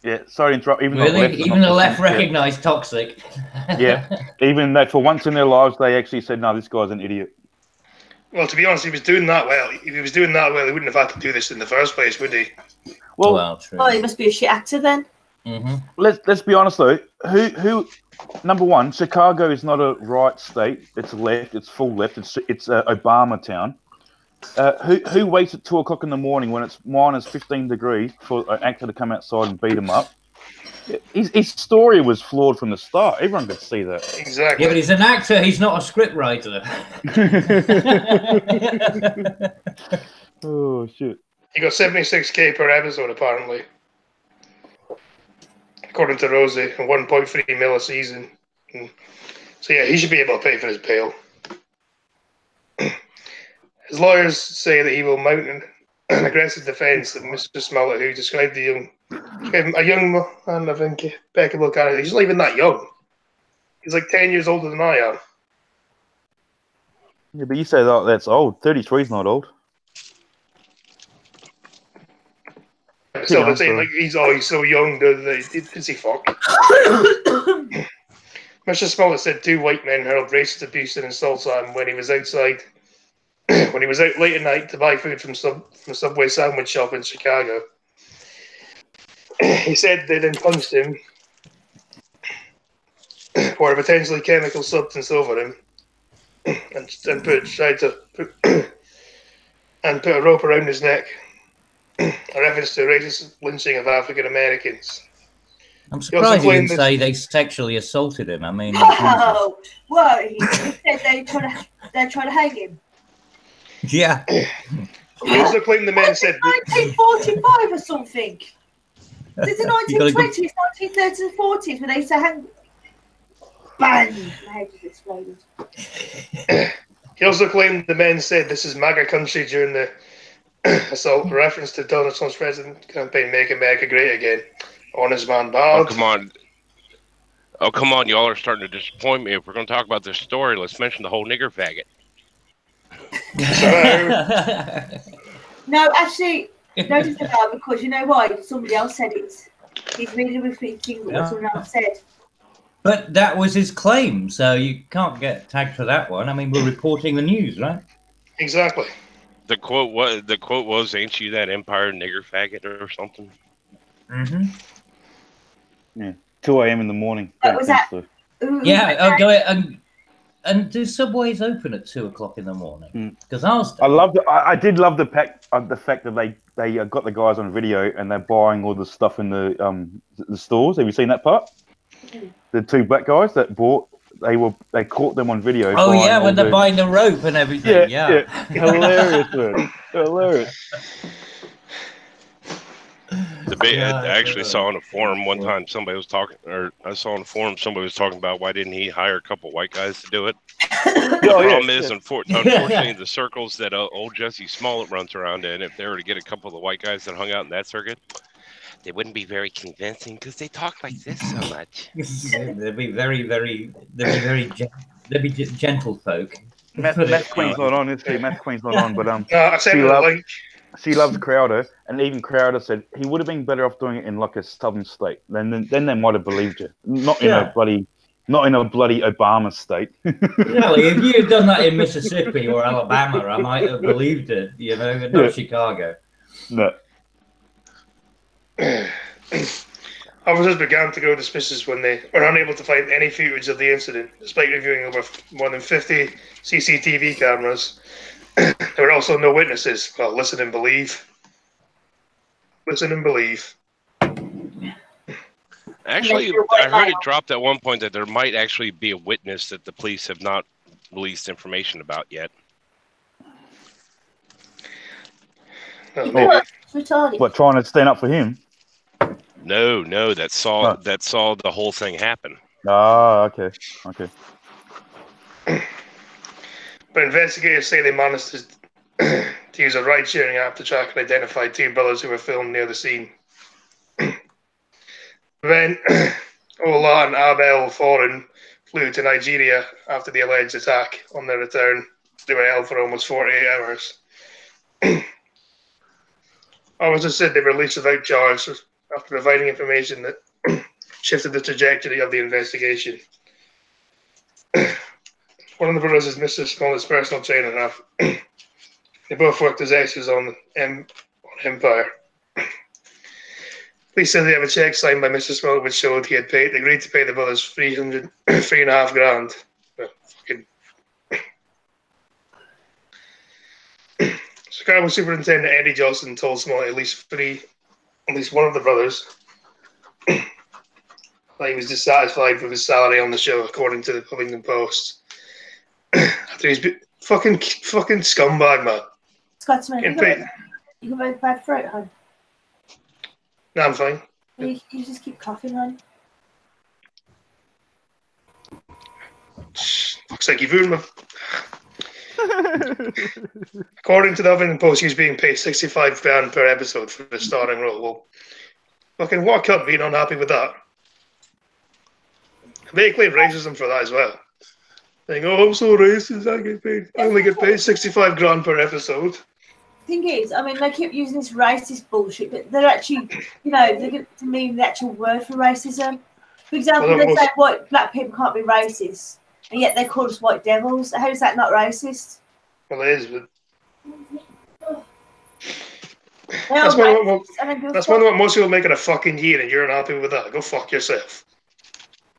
Yeah, sorry to interrupt. Even Really? Even the left yeah. recognised toxic. Yeah, even that for once in their lives, they actually said, "No, this guy's an idiot." Well, to be honest, he was doing that well. If he was doing that well, he wouldn't have had to do this in the first place, would he? Well, true. Oh, he must be a shit actor then. Mm-hmm. let's be honest though. Who number one? Chicago is not a right state. It's left. It's full left. It's Obama town. Who waits at 2:00 in the morning when it's minus 15 degrees for an actor to come outside and beat him up? His story was flawed from the start. Everyone could see that. Exactly. Yeah, but he's an actor. He's not a script writer. Oh shit! He got 76k per episode apparently, according to Rosie, and 1.3 mil a season. So yeah, he should be able to pay for his bail. His lawyers say that he will mount an aggressive defence that Mr. Smollett, who described a young man, I think, Becky look at it. He's not even that young. He's like 10 years older than I am. Yeah, but you say that's old. 33 is not old. So they're saying like he's so young. Is he fucked? Mr. Smollett said 2 white men hurled racist abuse and insults at him when he was outside. When he was out late at night to buy food from Subway sandwich shop in Chicago. He said they then punched him, poured a potentially chemical substance over him, and put a rope around his neck. A reference to racist lynching of African Americans. I'm surprised he didn't say they sexually assaulted him. I mean, Oh, well, he said they're trying to hang him. Yeah. He also claimed the men said 1945 or something. This is the 1920s, 1930s, and 40s when they used to hang. Bang! My head just exploded. He also claimed the men said this is MAGA country during the assault, reference to Donald Trump's president campaign, Make America Great Again. Honest man, bad. Oh, come on. Oh, come on. Y'all are starting to disappoint me. If we're going to talk about this story, let's mention the whole nigger faggot. No, actually, notice that because you know why? Somebody else said it. He's really repeating what someone else said. But that was his claim, so you can't get tagged for that one. I mean, we're reporting the news, right? Exactly. The quote was, "Ain't you that Empire nigger faggot" or something? Mm-hmm. Yeah, 2 a.m. in the morning. What was that? Yeah, I'll go and do Subways open at 2:00 in the morning? Because I did love the fact that they got the guys on video and they're buying all the stuff in the stores. Have you seen that part? The 2 black guys that bought. They caught them on video. Oh yeah, when they're buying the rope and everything. Yeah. Hilarious, man. Hilarious. I actually saw on a forum one time somebody was talking, or I saw on a forum somebody was talking about why didn't he hire a couple white guys to do it. The problem is, unfortunately, the circles that old Jesse Smollett runs around in, if they were to get a couple of the white guys that hung out in that circuit, they wouldn't be very convincing because they talk like this so much. They'd be they'd be gentle folk. Matt Queen's not on, is he? Matt Queen's not on, but I sent her the link. She loves Crowder, and even Crowder said he would have been better off doing it in like a southern state. Then they might have believed you, not in a bloody Obama state. Really, if you had done that in Mississippi or Alabama, I might have believed it. You know, but not Chicago. No. Officers began to grow suspicious when they were unable to find any footage of the incident, despite reviewing over more than 50 CCTV cameras. There were also no witnesses. Well, listen and believe. Listen and believe. Actually, I heard it dropped at one point that there might actually be a witness that the police have not released information about yet. What, trying to stand up for him? No, that saw the whole thing happen. Ah, okay. But investigators say they managed to use a ride-sharing app to track and identify 2 brothers who were filmed near the scene. Then Ola and Abel Foreign flew to Nigeria after the alleged attack. On their return, they were held for almost 48 hours. Officers said they were released without charge after providing information that shifted the trajectory of the investigation. One of the brothers is Mr. Smollett's personal trainer. They both worked as extras on Empire. Police said they have a check signed by Mr. Smollett which showed he had agreed to pay the brothers $3.5 grand. Chicago Superintendent Eddie Johnson told Smollett at least one of the brothers that he was dissatisfied with his salary on the show, according to the Huffington Post. After he's fucking scumbag, man. Scotsman, you got very bad throat, hon. No, I'm fine. You just keep coughing, hon. Looks like you've ruined my... According to the Huffington Post, he was being paid £65 per episode for the starring role. Well, fucking what cunt being unhappy with that? They claim racism for that as well. Saying, "Oh, I'm so racist. I only get paid 65 grand per episode." Thing is, I mean, they keep using this racist bullshit, but they're actually, they get to mean the actual word for racism. For example, they say black people can't be racist, and yet they call us white devils. How is that not racist? Well, it is, but that's one of what most people make in a fucking year, and you're unhappy with that. Go fuck yourself.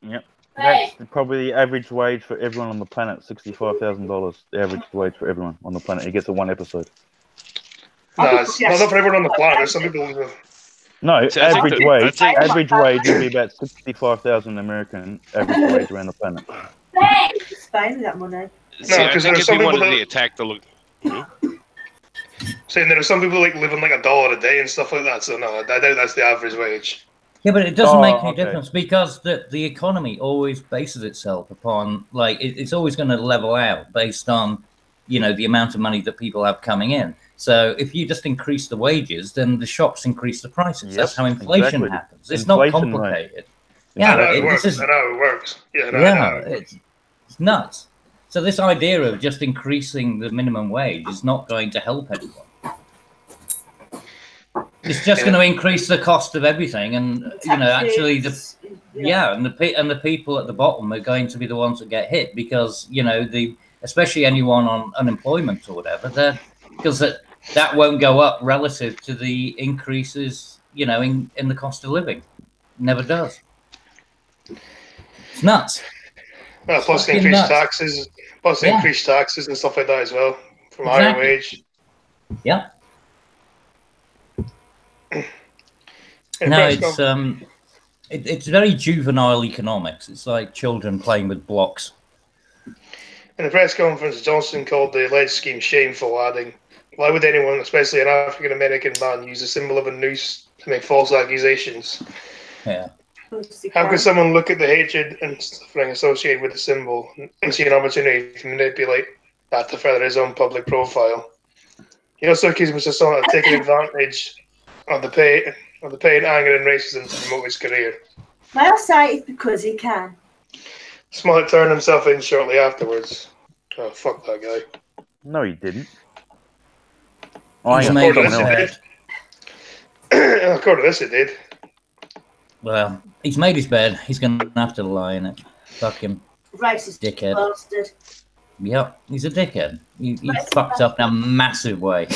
Yep. That's probably the average wage for everyone on the planet, $65,000. The average wage for everyone on the planet. He gets a one episode. No, it's not for everyone on the planet. There's some people who... No, average wage. Average wage would be about 65,000 American average wage around the planet. Spain with that money. No, because there's some people that attack the. Saying there are some people like living like $1 a day and stuff like that. So no, I doubt that's the average wage. Yeah, but it doesn't make any difference because the economy always bases itself upon it's always going to level out based on the amount of money that people have coming in. So if you just increase the wages, then the shops increase the prices. Yep, that's how inflation happens. It's not complicated. Right. Yeah, I know it works. Yeah, it's nuts. So this idea of just increasing the minimum wage is not going to help anyone. It's just going to increase the cost of everything, and actually the people at the bottom are going to be the ones that get hit because especially anyone on unemployment or whatever, because that won't go up relative to the increases in the cost of living. Never does. It's nuts. Well, plus the increased taxes, increased taxes and stuff like that as well from higher wage. Yeah. No, it's very juvenile economics. It's like children playing with blocks. In the press conference, Johnson called the alleged scheme shameful, adding, "Why would anyone, especially an African-American man, use a symbol of a noose to make false accusations? Yeah. How could someone look at the hatred and suffering associated with the symbol and see an opportunity to manipulate that to further his own public profile?" He also accused Mr. Smollett of taking advantage of the pain, anger, and racism to promote his career. May I say it's because he can. Smollett turned himself in shortly afterwards. Oh, fuck that guy. No, he didn't. He's made his bed. According to this, he did. Well, he's made his bed. He's going to have to lie in it. Fuck him. Racist dickhead. Bastard. Yep, he's a dickhead. He fucked up in a massive way.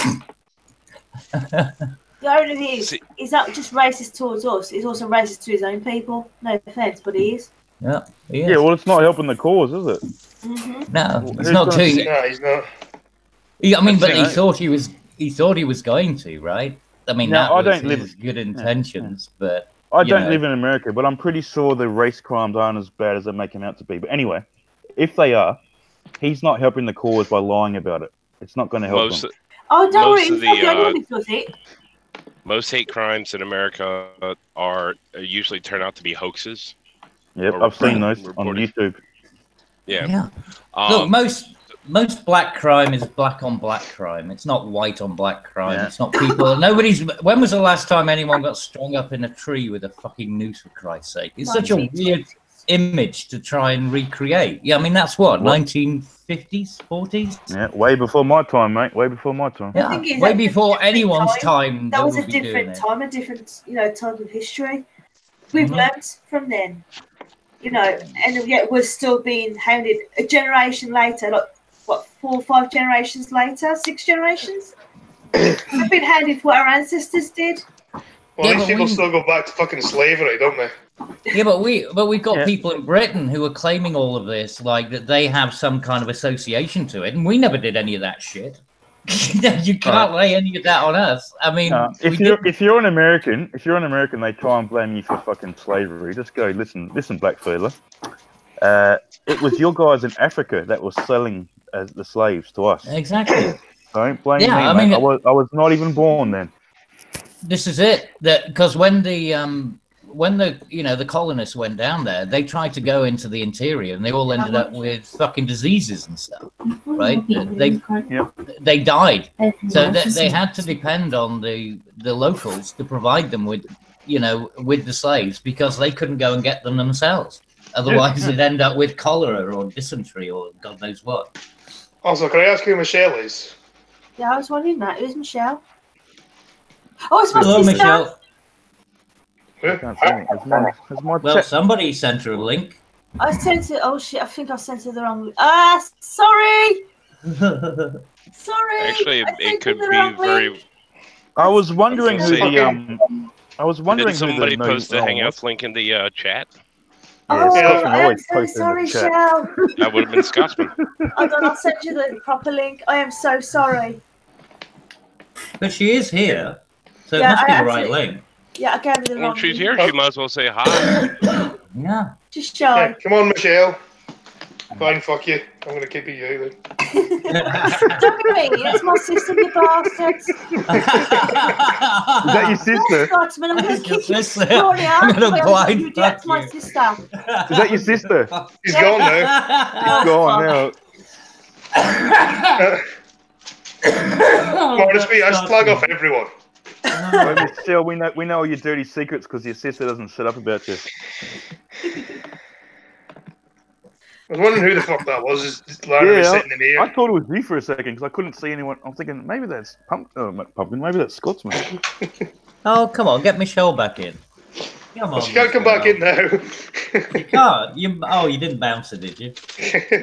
The irony is, he's not just racist towards us, he's also racist to his own people. No offence, but he is. Yeah, he is. Yeah, well, it's not helping the cause, is it? Mm-hmm. No, it's not doing it. No, he's not. But he thought he was going to, right? I mean, that was his good intentions, but... I don't live in America, but I'm pretty sure the race crimes aren't as bad as they make them out to be. But anyway, if they are, he's not helping the cause by lying about it. It's not going to help them. Oh, don't worry, he's not the only one who does it. Most hate crimes in America usually turn out to be hoaxes. Yep, I've seen those on YouTube. Yeah. Look, most black crime is black on black crime. It's not white on black crime. Yeah. It's not people. When was the last time anyone got strung up in a tree with a fucking noose, for Christ's sake? It's such a weird image to try and recreate. Yeah, I mean that's what, What? 1950s, 40s. Yeah, way before my time, mate. Way before my time. Yeah, thing is, way at a before different anyone's time. That they was a would be doing different it. time, a different, type of history. We've Mhm. learnt from then, and yet we're still being hounded a generation later, like, what, 4 or 5 generations later, 6 generations? We've been hounded for what our ancestors did. Well, Yeah, these but people we- still go back to fucking slavery, don't they? Yeah, but we've got Yeah. people in Britain who are claiming all of this, like that they have some kind of association to it, and we never did any of that shit. You can't lay any of that on us. I mean, If you're an American, they try and blame you for fucking slavery. Just go, listen, black fella. It was your guys in Africa that were selling as the slaves to us. exactly. Don't blame Yeah, me, I mate. mean- I was not even born then. This is it. That because when the the colonists went down there, they tried to go into the interior, and they all ended up with fucking diseases and stuff. Right? They died. So they had to depend on the locals to provide them with the slaves, because they couldn't go and get them themselves. Otherwise, they'd end up with cholera or dysentery or God knows what. Also, can I ask who Michelle is? Yeah, I was wondering that. Who's Michelle? Oh, it's my Hello, sister. Michelle. I can't see it. It's my Well, chat. somebody sent her a link. I sent it. Oh shit! I think I sent her the wrong. Sorry. Sorry. Actually, I it sent could her the be wrong very. link. I was wondering who say- the I was wondering Did somebody who the post the no- Hangouts link in the chat? Yeah, Oh, Scotsman I am always so posts in the sorry, chat. Shell. That would have been Scotsman. Hold on, I'll send you the proper link. I am so sorry. But she is here, so Yeah, it must be I the right actually- link. Yeah, I gave her the Well, wrong if she's link. here, she might as well say hi. Yeah. Just Yeah, shy. come on, Michelle. Fine, fuck you. I'm gonna keep you then. Don't be mean. It's my sister, you bastards. Is that your sister? Scotsman, I'm going to It's your kick you sister. slowly out. I'm gonna blind You that's fuck my you. sister. Is that your sister? He's gone now. Go on now. Come on, just be. I slag off everyone. Wait, Michelle, we know all your dirty secrets because your sister doesn't shut up about you. I was wondering who the fuck that was. Just randomly Yeah, sitting in here. I thought it was you for a second because I couldn't see anyone. I'm thinking maybe that's Pumpkin, maybe that's Scotsman. Oh, come on, get Michelle back in. Come on. She can't come back in now. You can't. You didn't bounce her, did you?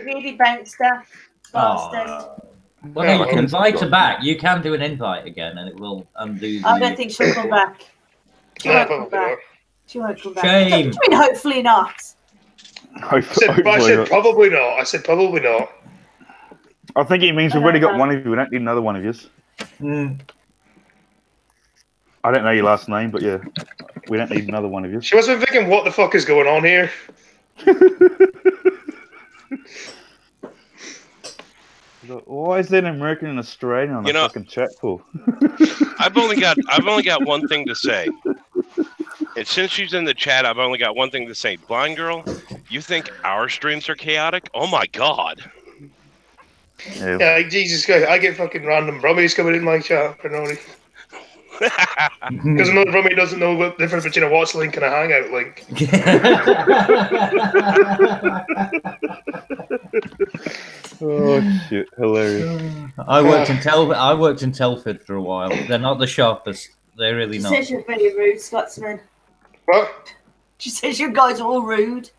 Really bounced her. Bastard. Oh. Well, no, you can invite her back. You can do an invite again, and it will undo the... I don't think she'll come back. She No, won't come probably not. back. She won't come back. Shame. What do you mean, hopefully not? I said probably not. I said probably not. I think it means we've already got one of you. We don't need another one of you. Mm. I don't know your last name, but yeah, we don't need another one of you. She must have been thinking, what the fuck is going on here? Why is there an American and Australian on a fucking chat for? I've only got one thing to say. And since she's in the chat, I've only got one thing to say. Blind girl, you think our streams are chaotic? Oh my god. Yeah. Yeah, like, Jesus Christ, I get fucking random brummies coming in my chat for no reason. Because another brummie doesn't know the difference between a watch link and a hangout link. Oh shit! Hilarious. I worked in Telford for a while. They're not the sharpest. They're really She not. says you're very rude, Scotsman. What? She says you guys are all rude.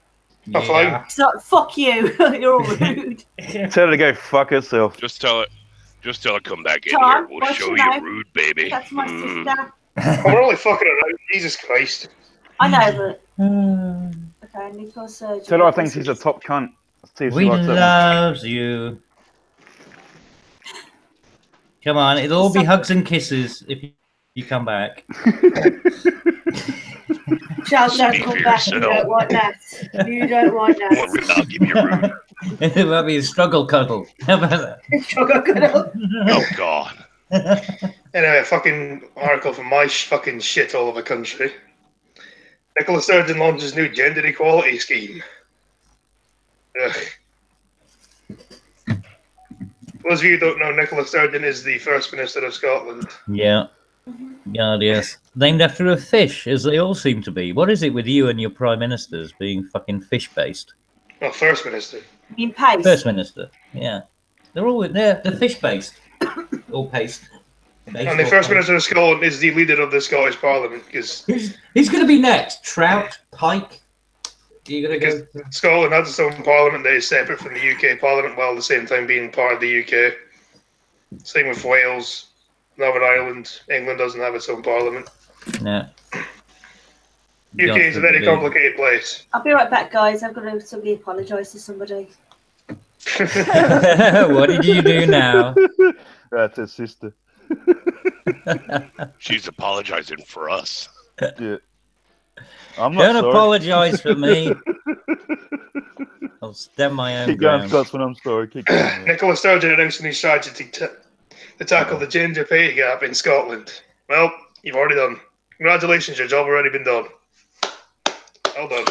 I'm fine. It's like, fuck you. You're all rude. Tell her to go fuck herself. Just tell her come back in Tom, here. We'll what's show your you name? rude, baby. That's my Mm. sister. We're only fucking around. Jesus Christ. I know, but... Okay, Nicola Surgeon. Tell her I think she's a top cunt. See if she We likes that one. loves you. Come on, it'll all be hugs and kisses if you come back. Charles, don't Speak come for back. You yourself. don't want that. You don't want Come on, that. Rude, I'll give you a rude. It might be a struggle cuddle. How about that? Oh god. Anyway, a fucking article from my fucking shit all over the country. Nicola Sturgeon launches new gender equality scheme. Ugh. Those of you who don't know, Nicola Sturgeon is the First Minister of Scotland. Yeah. God, yes. Named after a fish, as they all seem to be. What is it with you and your prime ministers being fucking fish-based? Well, First Minister. You mean pace? First minister, yeah. They're fish-based. Or paste. And the First Minister of Scotland is the leader of the Scottish Parliament because Who's going to be next? Trout? Pike? You're going to go... Scotland has its own Parliament that is separate from the UK Parliament while at the same time being part of the UK. Same with Wales, Northern Ireland. England doesn't have its own Parliament. No. UK is a very complicated place. I'll be right back, guys. I've got to somebody apologise to somebody. What did you do now? That's his sister. She's apologizing for us. Yeah. I'm not Don't sorry. apologise for me. I'll stem my own Keep going, ground. Scots, when I'm sorry. Keep going. Nicola Sturgeon announcing his strategy to tackle the gender pay gap in Scotland. Well, you've already done. Congratulations, your job already been done. Well done.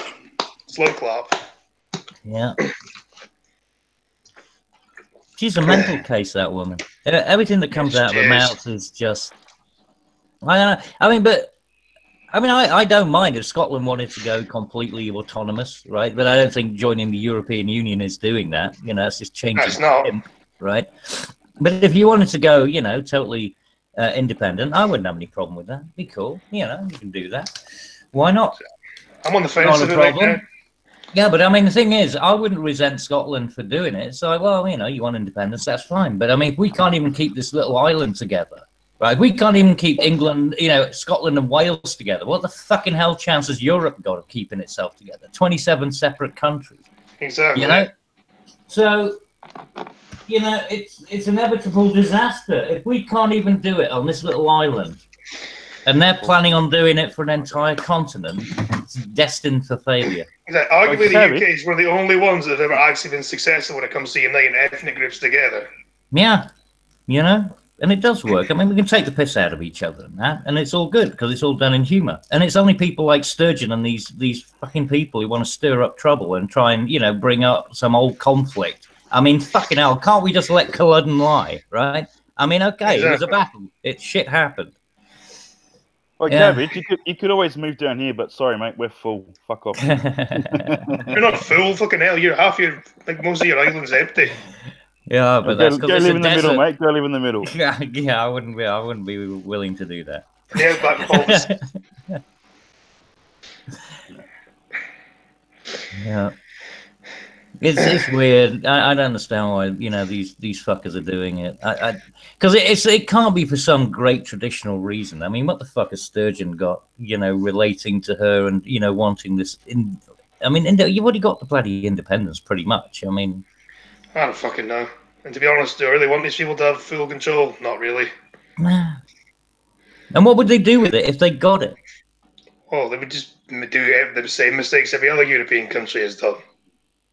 Slow clap. Yeah. She's a mental case, that woman. Everything that comes out of her mouth is just... I don't know. I don't mind if Scotland wanted to go completely autonomous, right? But I don't think joining the European Union is doing that. You know, it's just changing him, right? But if you wanted to go, you know, totally independent, I wouldn't have any problem with that. Be cool. You know, you can do that. Why not? I'm on the fence Not a problem. Yeah, but I mean, the thing is, I wouldn't resent Scotland for doing it. So, well, you know, you want independence, that's fine. But I mean, if we can't even keep this little island together, right? We can't even keep England, you know, Scotland and Wales together. What the fucking hell chance has Europe got of keeping itself together? 27 separate countries. Exactly. You know? So, you know, it's inevitable disaster. If we can't even do it on this little island, and they're planning on doing it for an entire continent, it's destined for failure. Exactly. Arguably, the UK's were the only ones that have ever actually been successful when it comes to uniting ethnic groups together. Yeah, you know, and it does work. I mean, we can take the piss out of each other and that, and it's all good because it's all done in humour. And it's only people like Sturgeon and these fucking people who want to stir up trouble and try and, you know, bring up some old conflict. I mean, fucking hell, can't we just let Culloden lie, right? I mean, okay, It was a battle. Shit happened. Well, Cabbage, you could always move down here, but sorry, mate, we're full. Fuck off. You're not full, fucking hell. You're most of your island's empty. Yeah, but that's go live in the middle, mate. Go live in the middle. Yeah, I wouldn't be willing to do that. Yeah, back Yeah. It's weird. I don't understand why, you know, these fuckers are doing it. Because it can't be for some great traditional reason. I mean, what the fuck has Sturgeon got, you know, relating to her and, you know, wanting this? You've already got the bloody independence, pretty much. I mean, I don't fucking know. And to be honest, do I really want these people to have full control? Not really. Nah. And what would they do with it if they got it? Well, they would just do the same mistakes every other European country has done.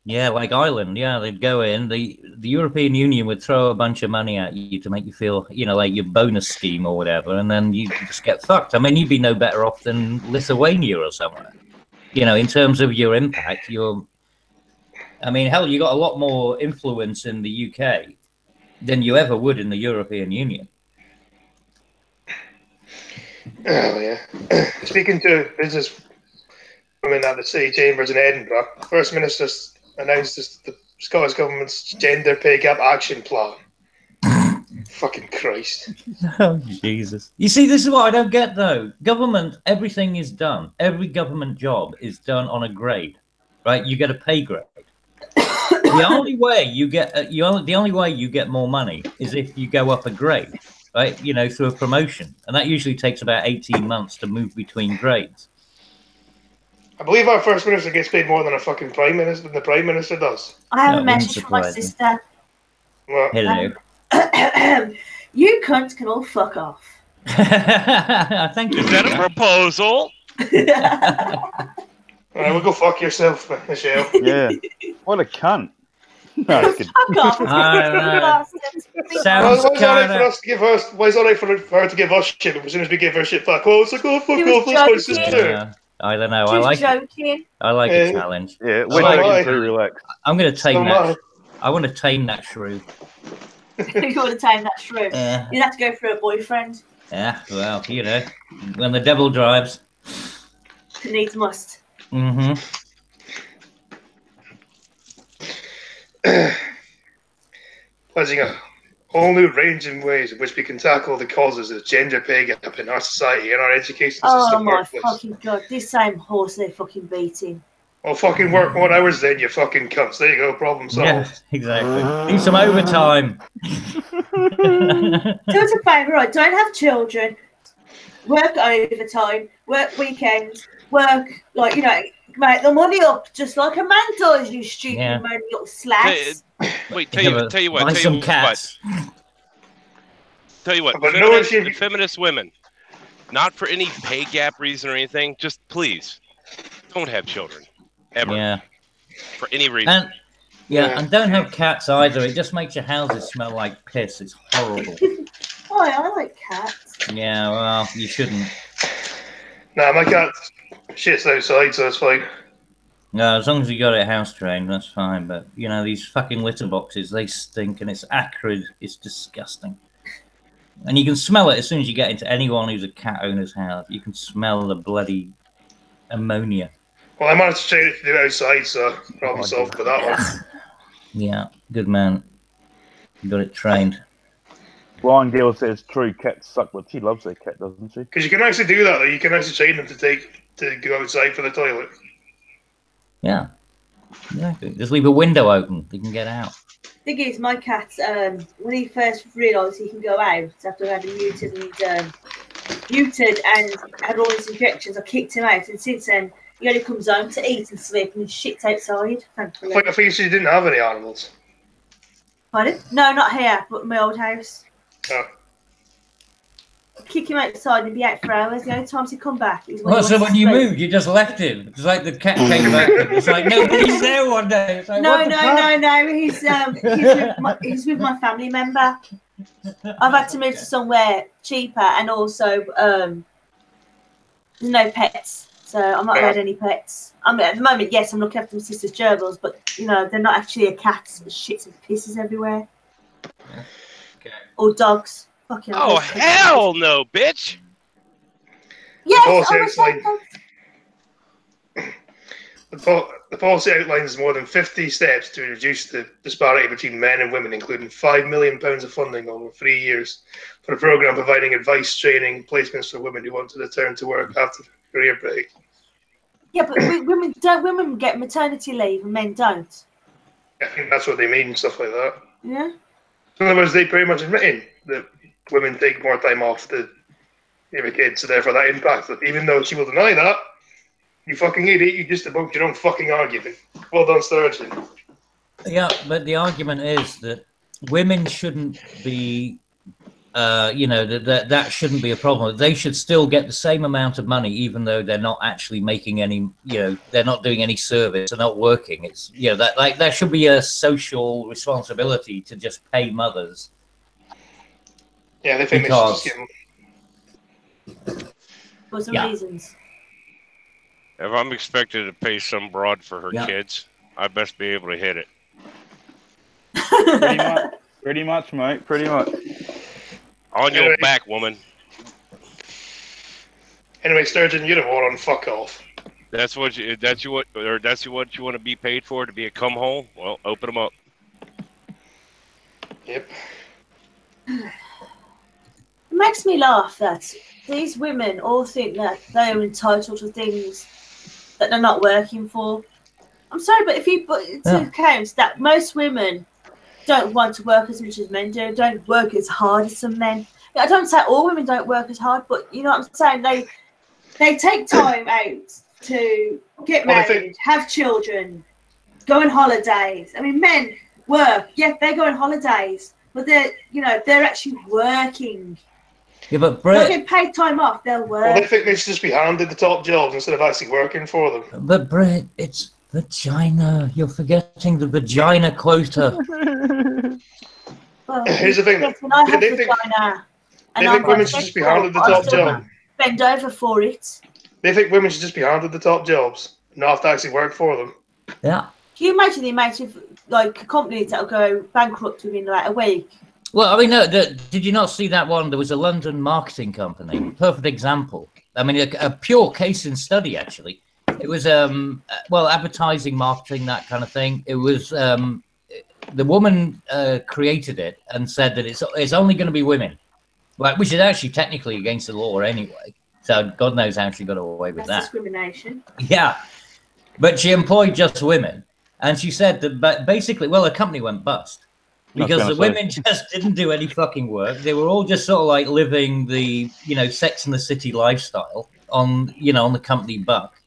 Yeah, like Ireland. Yeah, they'd go in. The European Union would throw a bunch of money at you to make you feel, you know, like your bonus scheme or whatever, and then you just get fucked. I mean, you'd be no better off than Lithuania or somewhere. You know, in terms of your impact, I mean, hell, you got a lot more influence in the UK than you ever would in the European Union. Oh, yeah. Speaking to business women at the city chambers in Edinburgh, the First Minister announced the Scottish Government's gender pay gap action plan. Fucking Christ. Oh, Jesus. You see, this is what I don't get, though. Government, everything is done. Every government job is done on a grade, right? You get a pay grade. The only way you get more money is if you go up a grade, right? You know, through a promotion, and that usually takes about 18 months to move between grades. I believe our First Minister gets paid more than a fucking Prime Minister than the Prime Minister does. I have a message for my sister. What? Hello. You cunts can all fuck off. Thank you. Is that a proposal? All right, we'll go fuck yourself, Michelle. Yeah. What a cunt. No, Fuck off. Why is it alright for her to give us shit, but as soon as we give her shit back, oh, it's like, oh, fuck off, that's my sister. Yeah. I don't know. Joking. I like a challenge. Yeah, we're not too relaxed. I'm going to tame that. I want to tame that shrew. You want to tame that shrew. Yeah. You'd have to go for a boyfriend. Yeah, well, you know, when the devil drives. It needs must. Mm-hmm. Pledging a whole new range in ways in which we can tackle the causes of gender pay gap in our society and our education Oh system my workplace. fucking god! This same horse they're fucking beating. Well, fucking work more hours then, you fucking cunts. There you go, problem solved. Yeah, exactly. Need some overtime. Do us a favour, right? Don't have children. Work overtime. Work weekends. Work make the money up just like a man does. You stupid man, little slags. Wait, tell you what. Buy some cats. Tell you what. But Feminist women, not for any pay gap reason or anything. Just please, don't have children ever. Yeah. For any reason. And don't have cats either. It just makes your houses smell like piss. It's horrible. Oh, I like cats. Yeah, well, you shouldn't. Nah, my cat shits outside, so it's fine. No, as long as you got it house trained, that's fine. But, you know, these fucking litter boxes, they stink and it's acrid. It's disgusting. And you can smell it as soon as you get into anyone who's a cat owner's house. You can smell the bloody ammonia. Well, I managed to train it to do it outside, so problem solved for that one. Yeah, good man. You got it trained. Blind girl says true, cats suck, but she loves her cat, doesn't she? Because you can actually do that, though. You can actually train them to go outside for the toilet. Yeah. Exactly. Just leave a window open. They can get out. Thing is, my cat, when he first realised he can go out after having muted and had all his injections, I kicked him out, and since then he only comes home to eat and sleep and shits outside. Thankfully. I think you didn't have any animals. Pardon? No, not here, but my old house. Oh. Kick him outside and be out for hours. The only times he'd come back is when you moved, you just left him. It's like the cat came back. It's like nobody's there one day. It's like, no. He's with my family member. I've had to move to somewhere cheaper, and also there's no pets, so I'm not allowed any pets. At the moment, yes, I'm looking after my sister's gerbils, but you know they're not actually a cat. There's shits and pisses everywhere. Okay. Or dogs. Oh hell no, bitch! Yes, the policy outlines more than 50 steps to reduce the disparity between men and women, including £5 million of funding over 3 years for a programme providing advice, training, placements for women who want to return to work after a career break. Yeah, but women get maternity leave and men don't. I think that's what they mean, stuff like that. Yeah. In other words, they pretty much admitting that women take more time off to have a kid, so therefore that impacts it. Even though she will deny that, you fucking idiot, you just debunked your own fucking argument. Well done, Sturgeon. Yeah, but the argument is that women shouldn't be, that shouldn't be a problem. They should still get the same amount of money, even though they're not actually making any, they're not doing any service, they're not working. It's, there should be a social responsibility to just pay mothers. Yeah, they think because, they should just give them. For some reasons. If I'm expected to pay some broad for her kids, I best be able to hit it. Pretty much, mate. Pretty much. Anyway. On your back, woman. Anyway, Sturgeon, you're a moron. Fuck off. That's what you want to be paid for, to be a cum hole? Well, open them up. Yep. It makes me laugh that these women all think that they are entitled to things that they're not working for. I'm sorry, but if you put into account that most women don't want to work as much as men do, don't work as hard as some men. I don't say all women don't work as hard, but you know what I'm saying? They take time out to get married, have children, go on holidays. I mean, men work, yeah, they go on holidays, but they're actually working. Yeah, but Brett, they'll get paid time off, they'll work. Well, they think they should just be handed the top jobs instead of actually working for them. But Brett, it's vagina. You're forgetting the vagina quota. Well, here's the thing. Yes, when I have vagina, they think women should just be handed the top job. Bend over for it. They think women should just be handed the top jobs, not have to actually work for them. Yeah. Can you imagine the amount of companies that'll go bankrupt within like a week Well, I mean, no, did you not see that one? There was a London marketing company, perfect example. I mean, a pure case in study, actually. It was, well, advertising, marketing, that kind of thing. It was, the woman created it and said that it's only going to be women, which is actually technically against the law anyway. So God knows how she got away with That's that. discrimination. Yeah, but she employed just women, and she said that basically, well, the company went bust because the women just didn't do any fucking work. They were all just sort of like living the, you know, Sex and the City lifestyle on, you know, on the company buck.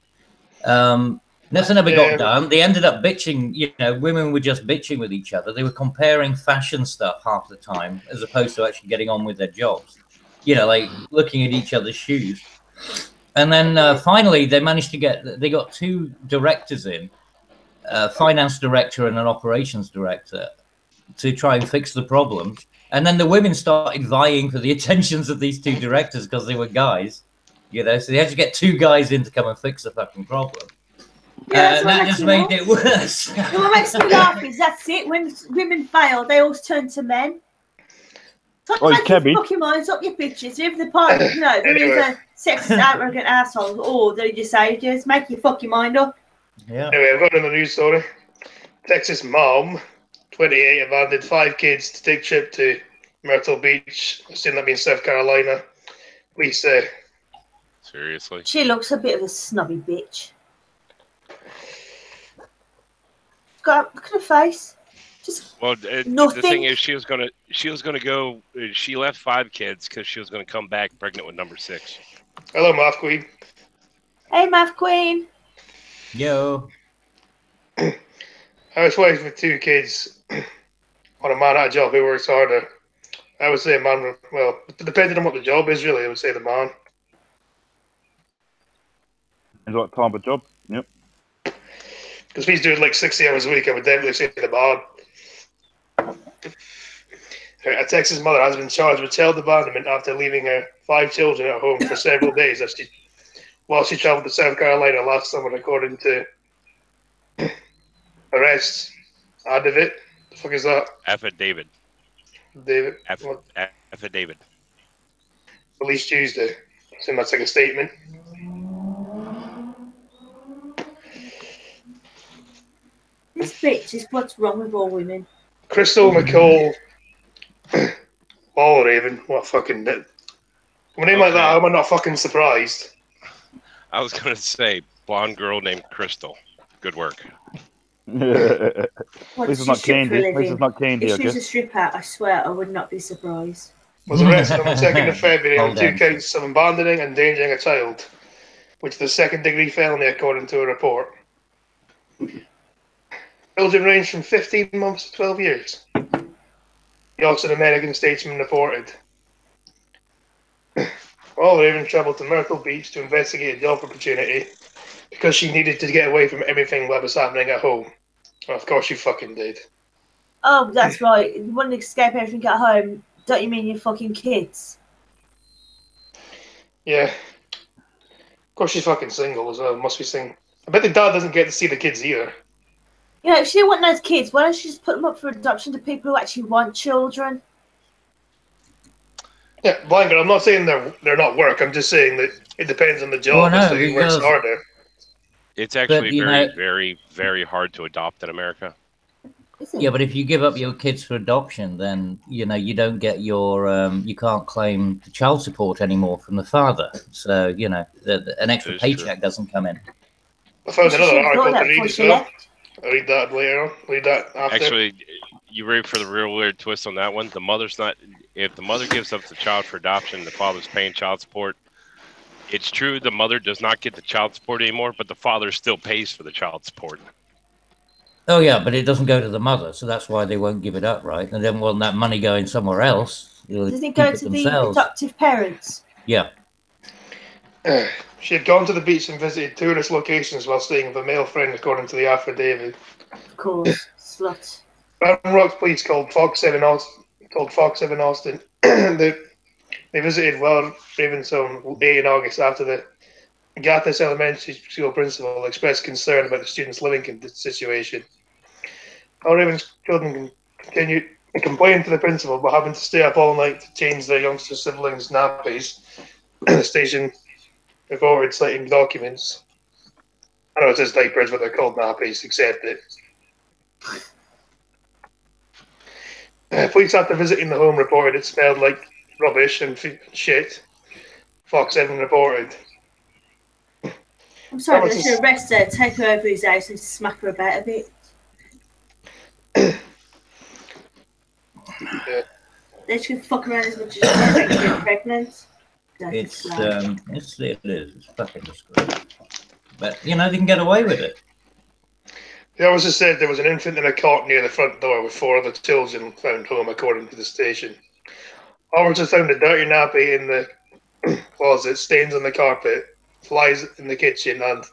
Nothing ever got done. They ended up bitching, you know, women were just bitching with each other. They were comparing fashion stuff half the time as opposed to actually getting on with their jobs, you know, like looking at each other's shoes. And then finally, they managed to they got two directors in, a finance director and an operations director, to try and fix the problems. And then the women started vying for the attentions of these two directors because they were guys, you know, so they had to get two guys in to come and fix the fucking problem. Yeah, and that just made it worse. What makes me laugh is that's it. When women fail, they always turn to men. Make your fucking minds up, you bitches. If the part, you know, there is a sexist, arrogant asshole, or they just say, just make your fucking mind up. Yeah. Anyway, I've got another news story. Texas mom, 28, abandoned 5 kids to take trip to Myrtle Beach. I've seen that in South Carolina. Police say. Seriously? She looks a bit of a snobby bitch. Look at her face. Just the thing is, she was gonna go. She left 5 kids because she was gonna come back pregnant with number 6. Hello, Math Queen. Hey, Math Queen. Yo. Housewife with 2 kids on a man at a job who works harder. I would say man. Well, depending on what the job is, really, I would say the man. And what type of job? Yep. Because if he's doing like 60 hours a week, I would definitely say the man. A Texas mother has been charged with child abandonment after leaving her 5 children at home for several days while she traveled to South Carolina last summer, according to arrests. Affidavit? The fuck is that? Affidavit. David. Affidavit. Released Tuesday. So that's like a statement. This bitch is what's wrong with all women. Crystal McCall Raven. What fucking name? With a name like that, I'm not fucking surprised. I was gonna say blonde girl named Crystal. Good work. This is not candy. This is not candy. If she's a stripper, I swear I would not be surprised. Was arrested on the 2nd of February on 2 counts of abandoning and endangering a child, which is a second-degree felony according to a report. Children range from 15 months to 12 years. The Oxford American Statesman reported. Raven travelled to Myrtle Beach to investigate a job opportunity because she needed to get away from everything that was happening at home. Well, of course she fucking did. Oh, that's right. You want to escape everything at home. Don't you mean your fucking kids? Yeah. Of course she's fucking single as well. Must be single. I bet the dad doesn't get to see the kids either. You know, if she didn't want those kids, why don't she just put them up for adoption to people who actually want children? Yeah, Blanket, I'm not saying they're not work. I'm just saying that it depends on the job as to who works harder. It's actually very, very hard to adopt in America. Yeah, but if you give up your kids for adoption, then you know you don't get your you can't claim the child support anymore from the father. So you know an extra paycheck doesn't come in. I found another article to read as well. I'll read that later on. Read that after. Actually, you ready for the real weird twist on that one? The mother's not. If the mother gives up the child for adoption, the father's paying child support. It's true the mother does not get the child support anymore, but the father still pays for the child support. Oh yeah, but it doesn't go to the mother, so that's why they won't give it up, right? And then want that money going somewhere else. Does it go to the adoptive parents? Yeah. She had gone to the beach and visited tourist locations while staying with a male friend, according to the affidavit. Of course, slut. Round Rock police called Fox 7 Austin. They visited Raven's home late in August after the Gathis Elementary School principal expressed concern about the student's living situation. All Raven's children continued They complained to the principal about having to stay up all night to change their youngster siblings' nappies. The station reported citing documents. I know it says diapers, but they're called nappies, accept it. Police after visiting the home reported it smelled like rubbish and shit. Fox 7 reported. I'm sorry, they should arrest her, take her over his house and smack her about a bit. Yeah. They should fuck around as much as they can get pregnant. It is. It's fucking disgrace. But, you know, they can get away with it. The officer said there was an infant in a cot near the front door with 4 other children found home, according to the station. Officers found a dirty nappy in the closet, stains on the carpet, flies in the kitchen, and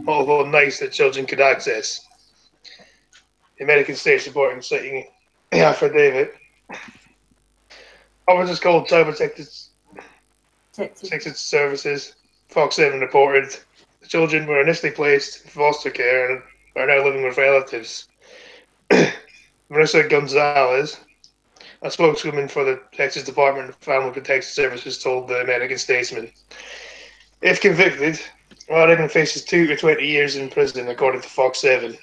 multiple knives that children could access. The American States reporting citing the affidavit. Officers called Child Protective Services. Fox 7 reported the children were initially placed in foster care and are now living with relatives. Marissa Gonzalez, a spokeswoman for the Texas Department of Family Protective Services, told the American Statesman, if convicted, Rodden faces 2 to 20 years in prison, according to Fox 7.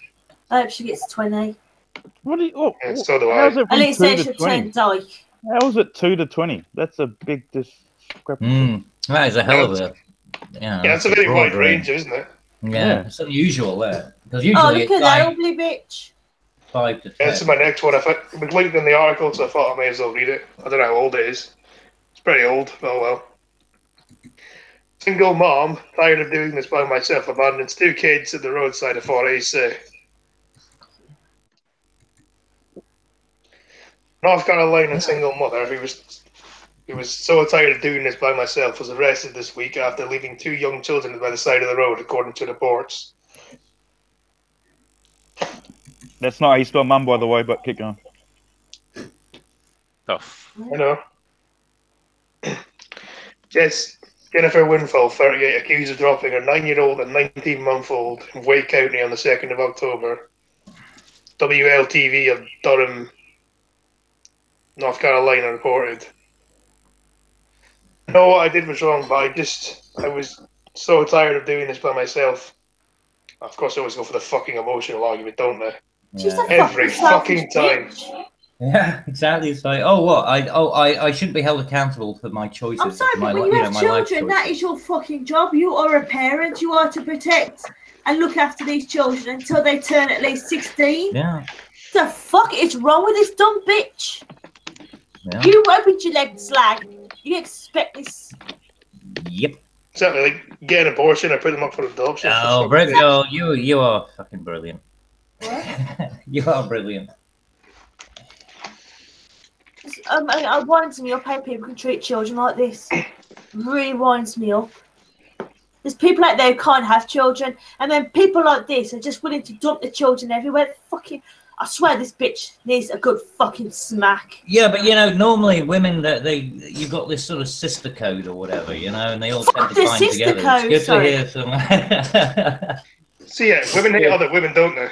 I hope she gets 20. What do you? So do I. How's it At least they from 2 to should 20? turn dyke. How is it 2 to 20? That's a big discrepancy. That is a hell of a... Yeah, it's a very wide range, isn't it? Yeah, it's unusual there. Because usually look it's at that like ugly bitch. 5 to 10. Yeah, this is my next one. It was linked in the article, so I thought I may as well read it. I don't know how old it is. It's pretty old. Oh well. Single mom, tired of doing this by myself, abandons 2 kids at the roadside of Forest. North Carolina single mother who was so tired of doing this by myself was arrested this week after leaving 2 young children by the side of the road, according to reports. That's not how you spell mum, by the way, but keep going. Oh. I know. Yes, Jennifer Winfall, 38, accused of dropping her 9-year-old and 19-month-old in Wake County on the 2nd of October. WLTV of Durham, North Carolina reported. I know what I did was wrong, but I was so tired of doing this by myself. Of course, I always go for the fucking emotional argument, don't they? She's a Every fucking time. bitch. Yeah, exactly. It's like, oh, what? I shouldn't be held accountable for my choices. I'm sorry, but when you have children, that is your fucking job. You are a parent. You are to protect and look after these children until they turn at least 16. Yeah. The fuck is wrong with this dumb bitch? Yeah. You opened your leg slag. You expect this? Yep. Exactly, like get an abortion or put them up for adoption. Oh, Brett, you are fucking brilliant. What? You are brilliant. It winds me up how people can treat children like this. Really winds me up. There's people out there who can't have children, and then people like this are just willing to dump the children everywhere. Fucking, I swear this bitch needs a good fucking smack. Yeah, but you know, normally women you've got this sort of sister code or whatever, you know, and they all tend to find together. Code, it's good to hear some. So yeah, women hate other women, don't they?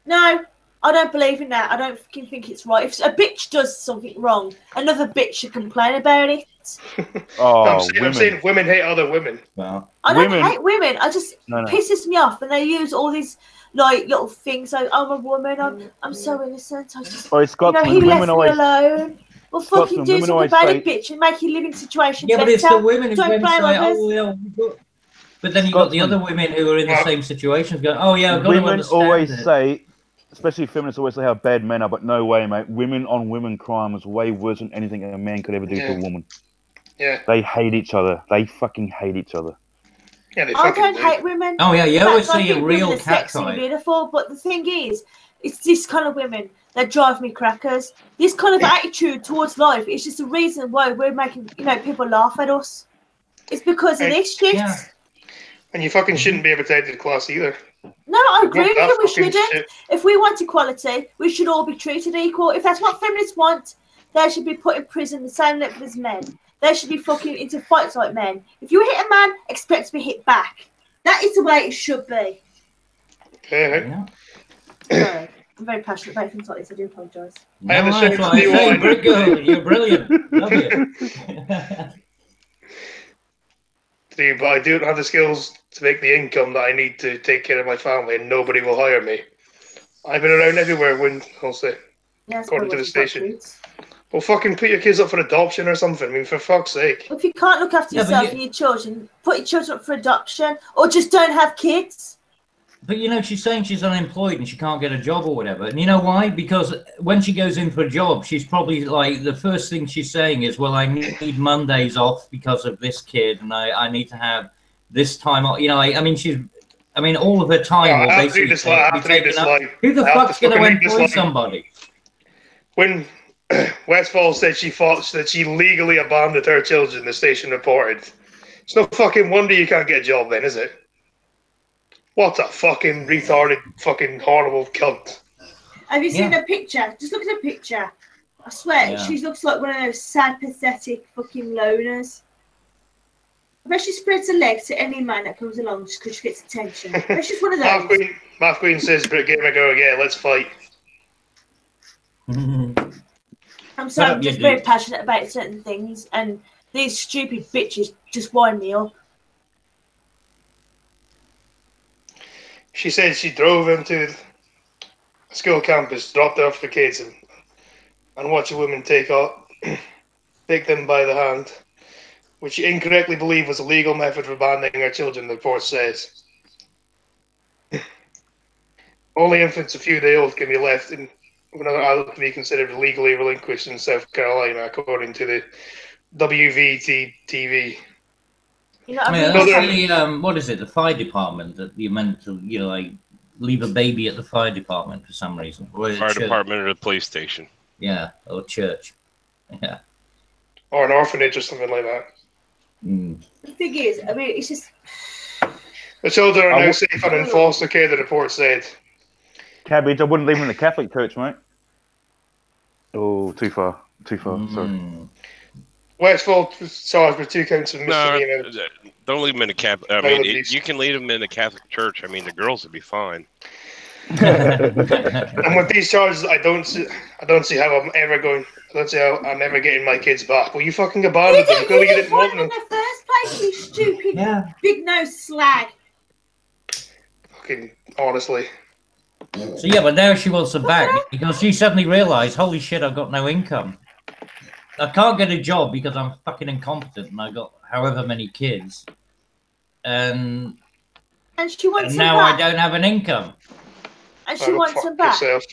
No, I don't believe in that. I don't fucking think it's right. If a bitch does something wrong, another bitch should complain about it. Oh, I'm saying women hate other women. Well, I don't hate women. I just No. pisses me off, and they use all these like little things like I'm a woman. I'm so innocent. I just, Oh, Scotsman, he left women me always. alone. Well, fucking Scotsman, do women something always about say- it, bitch, and make your living situation yeah, better. but it's the women who Don't then blame say, others. "Oh, yeah." But then you've got the other women who are in the same situations going, "Oh, yeah, I've got to Women understand always it." say, especially feminists always say how bad men are, but no way, mate. Women on women crime is way worse than anything a man could ever do to a woman. Yeah. They hate each other. They fucking hate each other. Yeah, they I fucking don't do. hate women. Oh yeah, you always I see a think real women are cat sexy and type. beautiful, but the thing is, it's this kind of women that drive me crackers. This kind of attitude towards life is just the reason why we're making, people laugh at us. It's because of this shit. Yeah. And you fucking shouldn't be a protected class either. No, I agree with That you. We fucking shouldn't. shit. If we want equality, we should all be treated equal. If that's what feminists want, they should be put in prison the same level as men. They should be fucking into fights like men. If you hit a man, expect to be hit back. That is the way it should be. Okay. Yeah. Sorry. I'm very passionate about things like this. I do apologise. No, I have a that's shame what to I do say, what I Brick Girl. You're brilliant. Love you. but I don't have the skills to make the income that I need to take care of my family, and nobody will hire me. I've been around everywhere, I'll say, Yeah, that's according to probably the what you've got station. kids. Well, fucking put your kids up for adoption or something. I mean, for fuck's sake. If you can't look after Yeah, but yourself you- and your children, put your children up for adoption, or just don't have kids. But you know, she's saying she's unemployed and she can't get a job or whatever. And you know why? Because when she goes in for a job, she's probably like, the first thing she's saying is, well, I need Mondays off because of this kid, and I need to have this time off. You know, I mean, all of her time will I have to read basically this line. I be have to read taken this up. line. Who the I have fuck's to going to fucking read this employ line. somebody? When Westfall said she thought that she legally abandoned her children, the station reported. It's no fucking wonder you can't get a job then, is it? What a fucking retarded, fucking horrible cunt. Have you seen Yeah. the picture? Just look at the picture. I swear, Yeah. she looks like one of those sad, pathetic fucking loners. I bet she spreads her legs to any man that comes along just because she gets attention. I bet she's one of those. Math Queen says, Brit, give him a go, yeah, let's fight. I'm Shut sorry, up, I'm you just very dude. passionate about certain things, and these stupid bitches just wind me up. She said she drove him to the school campus, dropped off the kids, and watched a woman take them by the hand, which she incorrectly believed was a legal method for abandoning her children, the report says. Only infants a few days old can be left in another adult to be considered legally relinquished in South Carolina, according to the WVT-TV. You know what I Yeah, mean? that's the, what is it, the fire department that you're meant to, you know, like, leave a baby at the fire department for some reason. Or at Fire church. department or the police station. Yeah, or church. Yeah. Or an orphanage or something like that. Mm. The thing is, I mean, it's just. The children are I now w- safe and in foster care, the report said. Cabbage, I wouldn't leave him in the Catholic Church, mate. Oh, too far. Too far. Sorry. Mm. Westfall was charged with 2 counts of No, misdemeanor. don't leave them in the Catholic. I Child mean, abuse. you can leave them in the Catholic Church. I mean, the girls would be fine. And with these charges, I don't see how I'm ever going. I don't see how I'm ever getting my kids back. Well, you fucking abandoned them. Clearly, you didn't want in them. the first place, you stupid Yeah. big nose slag. Fucking honestly. So yeah, but now she wants them back because she suddenly realised, holy shit, I've got no income. I can't get a job because I'm fucking incompetent and I got however many kids. And she wants them now back. I don't have an income. And she wants fuck them back. yourself.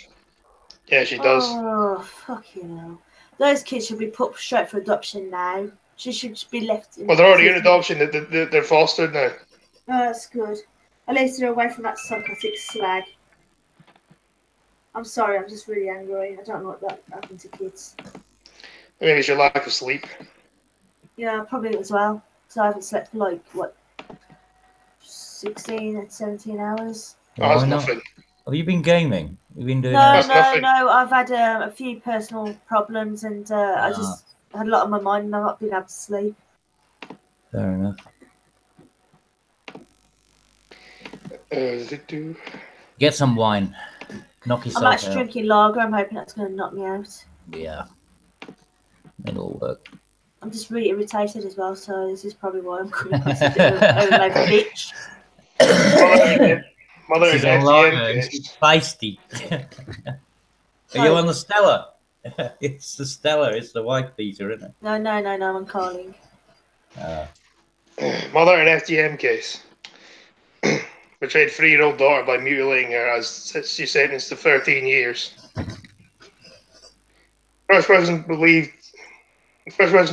Yeah, she does. Oh, fucking hell. Those kids should be put straight for adoption now. She should be left in. Well, they're already in adoption. They're fostered now. Oh, that's good. At least they're away from that psychotic slag. I'm sorry, I'm just really angry. I don't like that happened to kids. Maybe it's your lack of sleep. Yeah, probably as well. So I haven't slept for like, what, 16, 17 hours? Oh, that's Why not? nothing. Have you been gaming? You've been doing No, that? That's nothing. I've had a few personal problems and I just had a lot on my mind and I've not been able to sleep. Fair enough. Get some wine. Knock I'm yourself actually out. drinking lager. I'm hoping that's going to knock me out. Yeah. It'll work. I'm just really irritated as well, so this is probably why I'm coming across a bit of a bitch. Mother She's is on lager FGM and case. she's feisty. Are you on the Stella? It's the Stella. It's the white beater, isn't it? No, I'm calling. Mother in FGM case. Betrayed 3-year-old daughter by mutilating her as she's sentenced to 13 years. First person to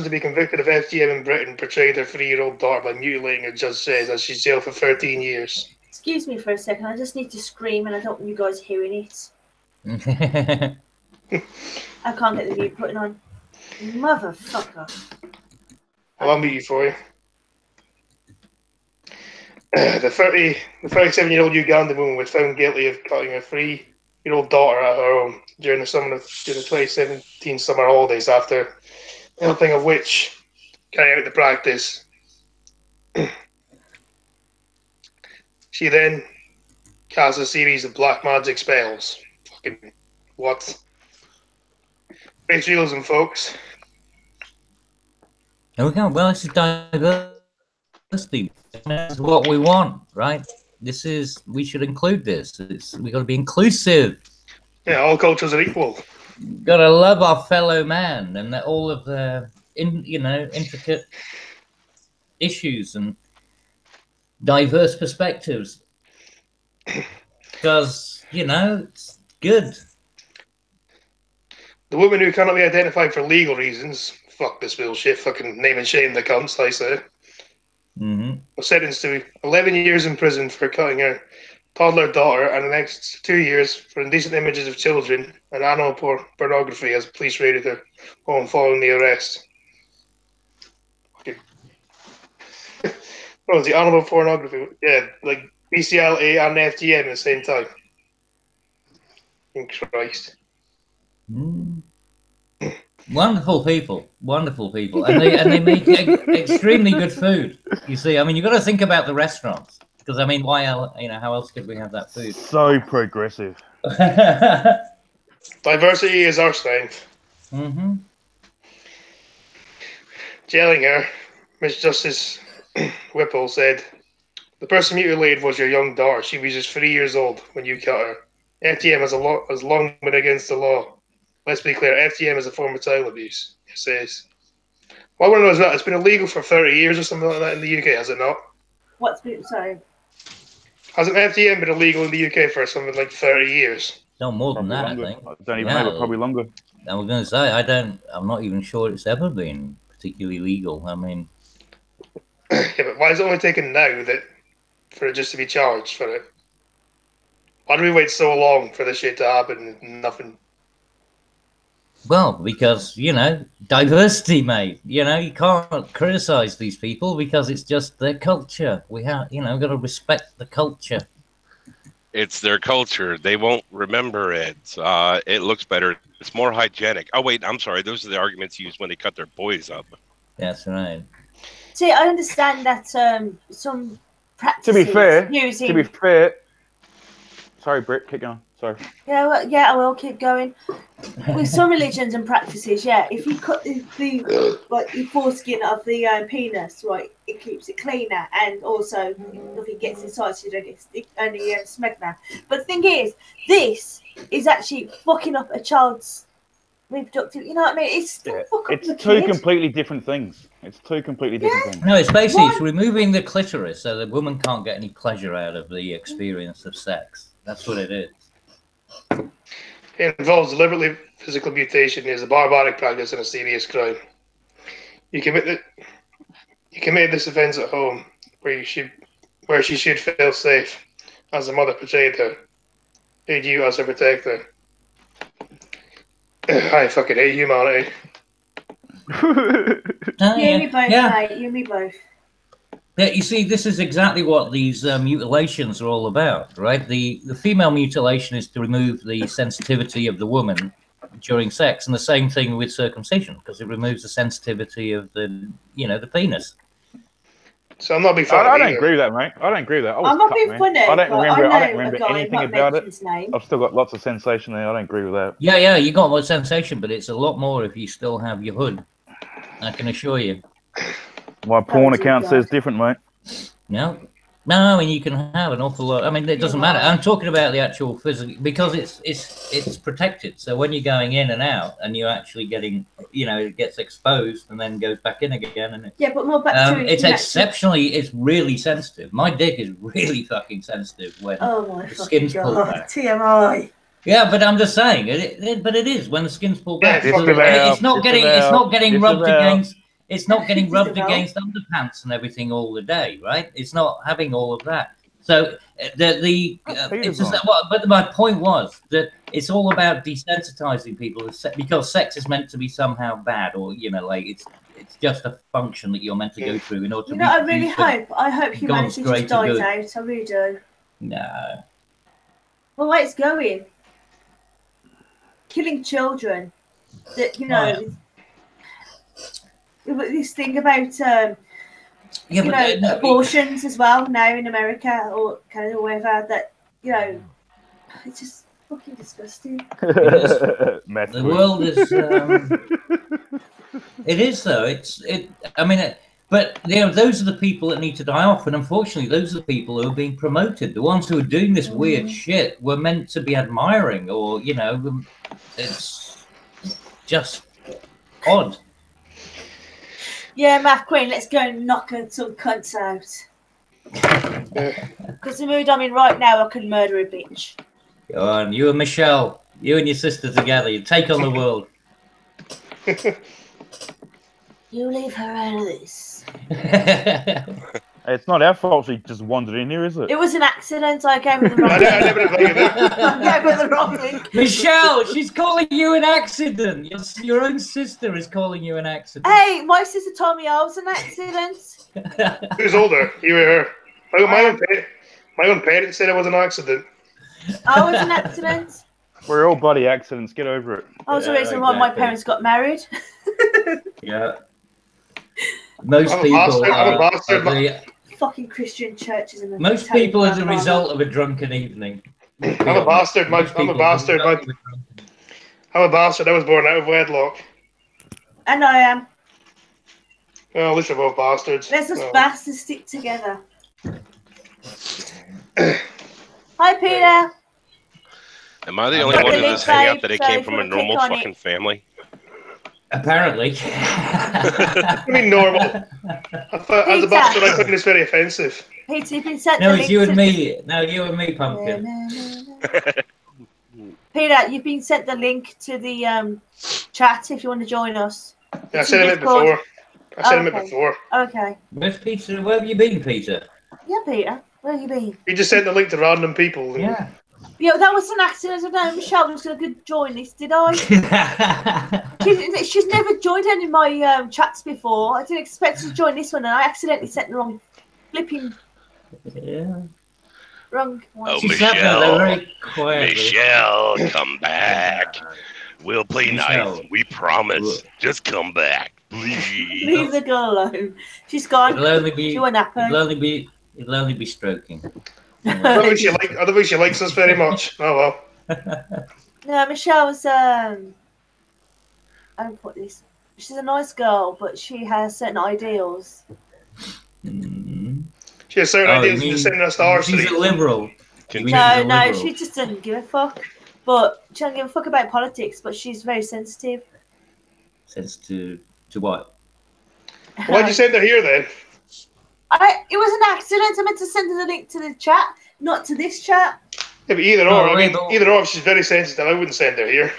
be convicted of FGM in Britain portrayed her 3-year-old daughter by mutilating her, judge says, as she's jailed for 13 years. Excuse me for a second. I just need to scream and I don't want you guys hearing it. I can't get the mute button on. Motherfucker. I'll unmute you for you. The 37-year-old Ugandan woman was found guilty of cutting her 3-year-old daughter at her home during the 2017 summer holidays after helping a witch carry out the practice. She then cast a series of black magic spells. fucking what? Race realism, folks. Okay, well, this is diversity. That's what we want, right? We should include this. We got to be inclusive. Yeah, all cultures are equal. Got to love our fellow man and all of the, intricate issues and diverse perspectives. Because, it's good. The women who cannot be identified for legal reasons, fuck this bullshit, fucking name and shame the cunts, I say, were sentenced to 11 years in prison for cutting her toddler daughter and the next 2 years for indecent images of children and animal pornography as police raided her home following the arrest. Okay. What was the animal pornography? Yeah, like bestiality and FGM at the same time. In Christ. Wonderful people, and they make extremely good food. You see, I mean, you've got to think about the restaurants because I mean, why else? How else could we have that food? So progressive. Diversity is our strength. Jellinger, Miss Justice Whipple said, "The person mutilated was your young daughter. She was just 3 years old when you cut her. FGM has long been against the law. Let's be clear, FGM is a form of child abuse," it says. What I want to know is that it's been illegal for 30 years or something like that in the UK, has it not? Sorry? Hasn't FGM been illegal in the UK for something like 30 years? No, more than that, longer. I think. I don't even know, but probably longer. I was going to say, I'm not even sure it's ever been particularly legal. I mean... Yeah, but why is it only taken now for it just to be charged for it? Why do we wait so long for this shit to happen and nothing? Well, because, diversity, mate. You can't criticize these people because it's just their culture. We have, got to respect the culture. It's their culture. They won't remember it. It looks better. It's more hygienic. Oh, wait, I'm sorry. Those are the arguments used when they cut their boys up. That's right. See, I understand that some practices... To be fair... Sorry, Britt, keep going. Sorry. Yeah, well, I will keep going. With some religions and practices, if you cut the foreskin of the penis, right, it keeps it cleaner, and also nothing gets inside, so you don't get any smegma. But the thing is, this is actually fucking up a child's reproductive. You know what I mean? It's two completely different things. It's two completely different things. No, it's basically it's removing the clitoris so the woman can't get any pleasure out of the experience of sex. That's what it is. It involves deliberately physical mutation. It is a barbaric practice and a serious crime. You commit this offence at home, where she should feel safe, as the mother portrayed her. Paid you as a protector. I fucking hate humanity. You me both, mate. You me both. Yeah, you see, this is exactly what these mutilations are all about, right? The female mutilation is to remove the sensitivity of the woman during sex, and the same thing with circumcision, because it removes the sensitivity of the penis. So I'm not being funny. I don't agree with that, mate. I don't agree with that. I'm not being funny. I don't remember anything about it. I've still got lots of sensation there. I don't agree with that. Yeah, you got more sensation, but it's a lot more if you still have your hood. I can assure you. My porn account says different, mate. No, and you can have an awful lot. I mean, it doesn't matter. I'm talking about the actual physical, because it's protected. So when you're going in and out, and you're actually getting, it gets exposed and then goes back in again. And but more bacteria. It's really sensitive. My dick is really fucking sensitive when the skin's pulled back. TMI. Yeah, but I'm just saying, but it is when the skin's pulled back. Yeah, it's not getting rubbed against. It's not getting rubbed against underpants and everything all the day, right? It's not having all of that. So it's just but my point was that it's all about desensitizing people because sex is meant to be somehow bad, or it's just a function that you're meant to go through in order to. I hope humanity just dies out. I really do. No. Well, where it's going, killing children. That this thing about abortions as well now in America or Canada or wherever, that it's just Fucking disgusting. The world is. It is though. I mean, but those are the people that need to die off, and unfortunately, those are the people who are being promoted. The ones who are doing this weird shit were meant to be admiring, or it's just odd. Yeah, Math Queen, let's go and knock some cunts out. Because the mood I'm in right now, I could murder a bitch. Go on, you and Michelle, you and your sister together, you take on the world. You leave her out of this. It's not our fault she just wandered in here, is it? It was an accident. I gave her the wrong I link. never invited her. I gave her the wrong link. Michelle, she's calling you an accident. Your own sister is calling you an accident. Hey, my sister told me I was an accident. Who's older? You or her? My own parents said it was an accident. I was an accident. We're all bloody accidents. Get over it. I was the reason why my parents got married. Yeah. Most I'm a people bastard. Fucking Christian churches in the most people as a result of a drunken evening. I'm a bastard. I'm a bastard. I'm a bastard. I was born out of wedlock. And I am. Well, at least we're both bastards. Let's just bastards stick together. Hi, Peter. Am I the only one in this hangout that it came from a normal fucking family? Apparently. I mean, normal. As a bastard, I find this very offensive. Peter, you've been sent No, the it's link you and to me. No, you and me, Pumpkin. Peter, you've been sent the link to the chat if you want to join us. Yeah, I said it before. Okay. Where's Peter? Where have you been, Peter? Yeah, Peter. Where have you been? You just sent the link to random people. Yeah. Yeah, that was an accident. I don't know. Michelle was going to join this, did I? She's never joined any of my chats before. I didn't expect her to join this one, and I accidentally sent the wrong flipping. Yeah. Wrong one. Oh, She sat there very quietly. Michelle, come back. We'll play Michelle. nice. We promise. Just come back, please. Leave the girl alone. She's gone. It'll only be. She went happy. It'll only be stroking. I don't think she likes us very much. Oh well. No, Michelle was I don't put this. She's a nice girl, but she has certain ideals. Mm. She has certain ideals and just sending us to our She's street. a liberal. No, she just doesn't give a fuck. But she doesn't give a fuck about politics, but she's very sensitive. Sensitive to what? Why'd you send her here then? It was an accident. I meant to send her the link to the chat, not to this chat. Yeah, but either or. Either or, if she's very sensitive, I wouldn't send her here.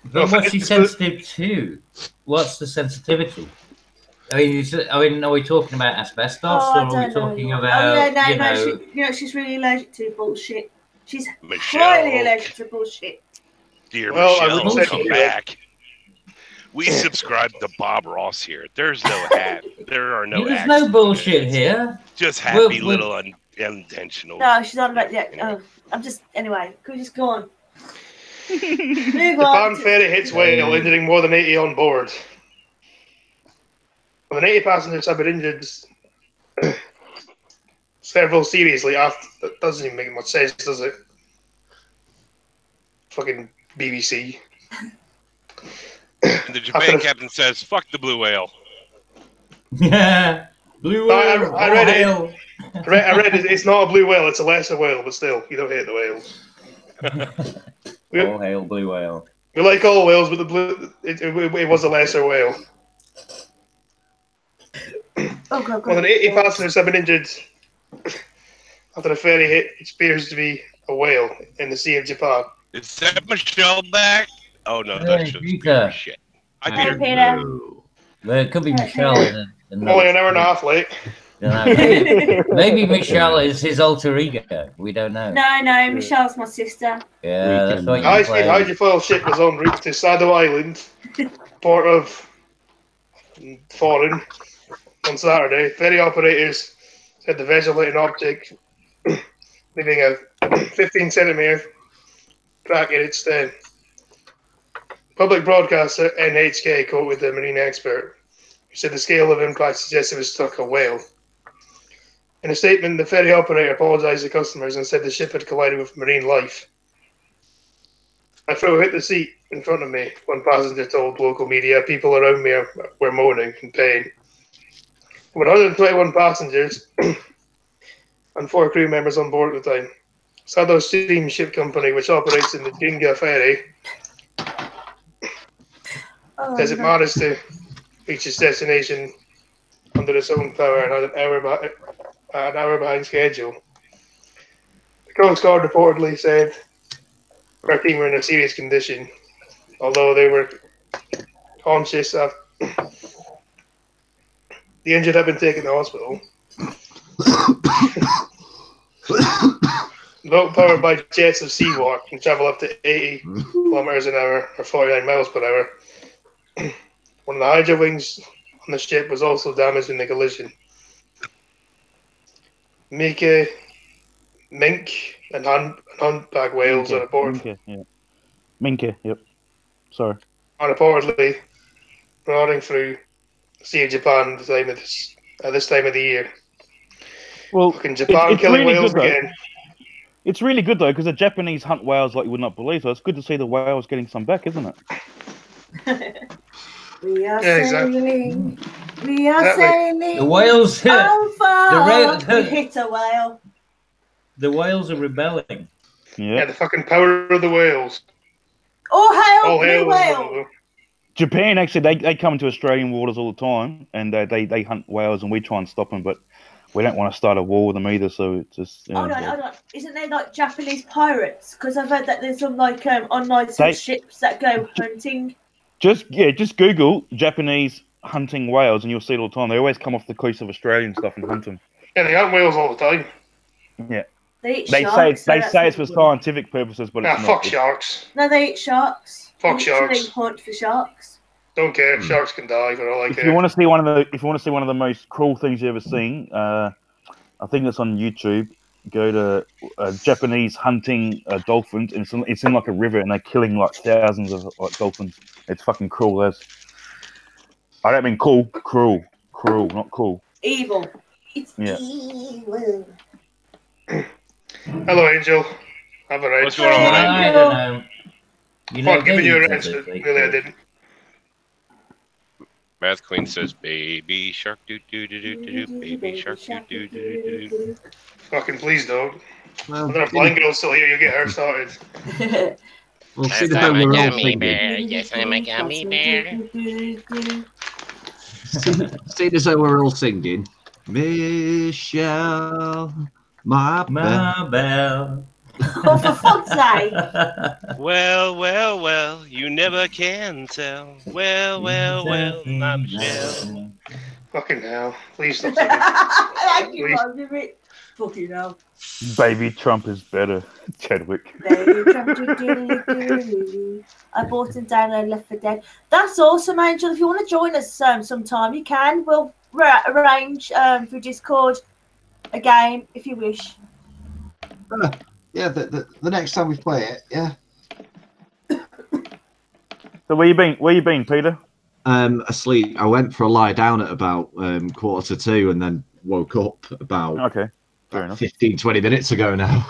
But what's she sensitive to? What's the sensitivity? I mean, are we talking about asbestos, or are we talking about? She's really allergic to bullshit. She's Michelle. highly allergic to bullshit. Dear Well, Michelle, come back. We subscribe to Bob Ross here. There's no hat. There are no. There's no bullshit here. Just happy little unintentional. No, she's on about I'm just anyway. Can we just go on? Move The on. fan ferry hits whale, injuring more than 80 on board. More than 80 passengers have been injured. Several seriously. After that doesn't even make much sense, does it? Fucking BBC. And the Japan captain says, "Fuck the blue whale." Yeah, blue whale. I read it. I read it. It's not a blue whale. It's a lesser whale, but still, you don't hate the whales. All hail blue whale. We like all whales, but the blue it was a lesser whale. Oh, God, More than 80 passengers have been injured after the ferry hit what appears to be a whale in the Sea of Japan. Is that Michelle back? Oh no, Hey, that's just Peter. shit. Hi, Peter. Well, it could be Michelle. Only an hour and a half late. Maybe Michelle is his alter ego. We don't know. No, Michelle's my sister. Yeah, that's what you High-speed hydrofoil ship was en route to Sado Island, port of Foreign, on Saturday. Ferry operators said the vessel hit an object, leaving a 15-centimetre crack in its stem. Public broadcaster NHK quoted the marine expert, who said the scale of impact suggested it struck a whale. In a statement, the ferry operator apologised to customers and said the ship had collided with marine life. My throat hit the seat in front of me. One passenger told local media. People around me were moaning in pain. 121 passengers and 4 crew members on board at the time. Sado Steamship Company, which operates in the Jinga ferry, says it managed to reach its destination under its own power and had an hour behind schedule. The Coast Guard reportedly said 13 were in a serious condition, although they were conscious. The injured have been taken to hospital. The boat, powered by jets of seawater, can travel up to 80 kilometers an hour or 49 miles per hour. One of the hydro wings on the ship was also damaged in the collision. Mink and humpback whales are reported. Minke, yep. Sorry. Are reportedly running through the Sea of Japan at this time of the year. Well, Fucking Japan killing really whales good, again. It's really good though, because the Japanese hunt whales like you would not believe. So it's good to see the whales getting some back, isn't it? We are Yeah, sailing. We are sailing. The whales hit. We hit a whale. The whales are rebelling. Yeah, the fucking power of the whales. All hail, All hail blue whale. Japan actually, they come into Australian waters all the time, and they hunt whales, and we try and stop them, but we don't want to start a war with them either. So it's just. Hold on. Isn't there like Japanese pirates? Because I've heard that there's some like online ships that go hunting. Just Google Japanese hunting whales, and you'll see it all the time. They always come off the coast of Australia and stuff and hunt them. Yeah, they hunt whales all the time. Yeah. They eat sharks. They say it's for cool. scientific purposes, but it's not. Fuck sharks. No, they eat sharks. Fuck sharks. They hunt for sharks. Don't care. Sharks can die for all I care. If you want to see one of the most cruel things you've ever seen, I think it's on YouTube. Go to Japanese hunting dolphins, and it's in like a river, and they're killing like thousands of like dolphins. It's fucking cruel. I don't mean cool, cruel, not cool. Evil. It's evil. Hello, Angel. Have a ride. What's going on? I don't know. You know, Giving you a they rest, eat but it, really I didn't. Math Queen says, "Baby shark, do do do do do do, baby shark, do do do do do." Fucking please don't. Well, Another blind girl still here. You get her started. We'll see the we're all singing. Yes, I'm a gummy bear. See this how we're all singing. Michelle, my belle. Oh, for fuck's sake. Well, you never can tell. Well, my Michelle. Fucking hell. Please stop singing. Thank you, Roger. Fucking hell. Baby Trump is better, Chadwick. Baby Trump, I bought and downloaded Left 4 Dead. That's awesome, Angel. If you want to join us sometime, you can. We'll arrange through Discord a game if you wish. Yeah, the next time we play it, yeah. So where you been, Peter? Asleep. I went for a lie down at about 1:45 and then woke up about fair enough. 15-20 minutes ago now.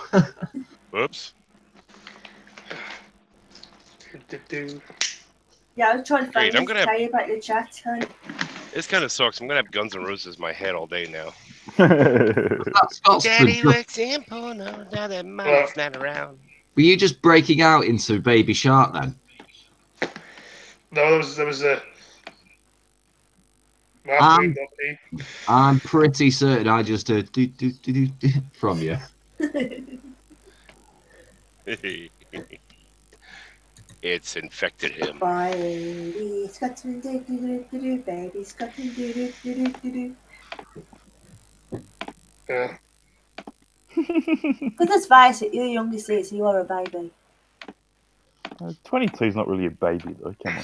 Whoops. Yeah, I was trying to Great, find tell you about your chat. This kind of sucks. I'm gonna have Guns N' Roses in my head all day now. That's Daddy works in porno, now that mom's not around. Were you just breaking out into Baby Shark then? No, there was a. I'm pretty certain I just do from you. It's infected him. Baby's got to do, baby's got to do. Yeah. But let's face it, you're the youngest here, so you are a baby. 22 is not really a baby, though. Come on.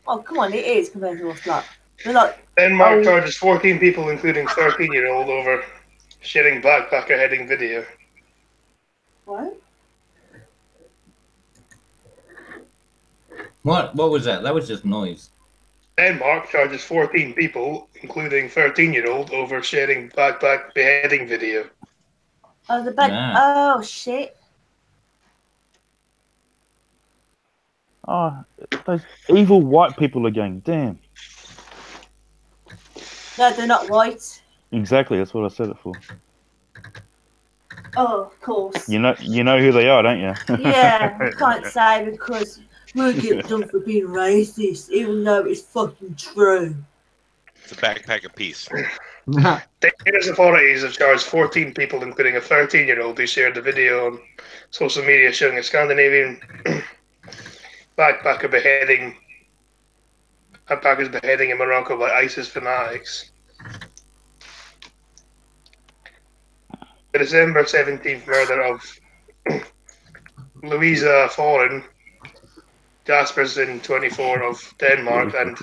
Oh, come on, it is compared to what's like. We're like. Denmark charges 14 people, including 13-year-old, over sharing backpacker heading video. What? What was that? That was just noise. Denmark charges 14 people, including 13-year-old, over sharing backpack beheading video. Oh, the back. Yeah. Oh, shit. Oh, those evil white people again. Damn. No, they're not white. Exactly. That's what I said it for. Oh, of course. You know who they are, don't you? Yeah, I can't say because we'll get done for being racist, even though it's fucking true. It's a backpack of peace. Danish authorities have charged 14 people, including a 13-year-old who shared the video on social media showing a Scandinavian backpackers beheading in Morocco by ISIS fanatics. The December 17th murder of Louisa Foran, Jaspersen, 24, of Denmark, and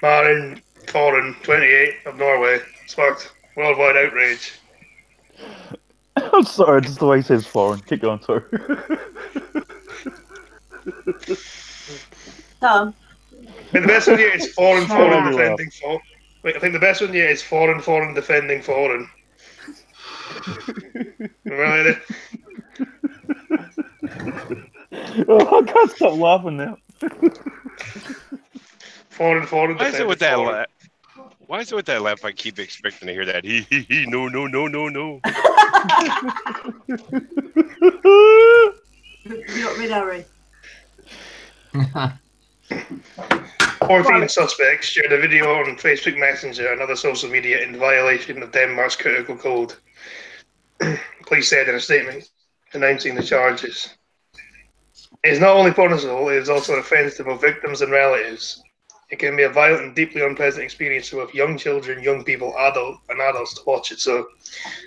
Maren Foran, 28, of Norway, sparked worldwide outrage. I'm sorry, just the way he says foreign. Keep going, sorry. Tom. The best one here is foreign defending foreign. Wait, I think the best one here is foreign defending foreign. Remember that? Oh, I can't stop laughing now. Foreign Why is it defending with that foreign. laugh? Why is it with that laugh? I keep expecting to hear that. He. No. You got me, Harry. 14 suspects shared a video on Facebook Messenger and other social media in violation of Denmark's critical code. Police said in a statement announcing the charges. It is not only punishable, it is also an offence to both victims and relatives. It can be a violent and deeply unpleasant experience for both young children, young people, adults to watch it. So,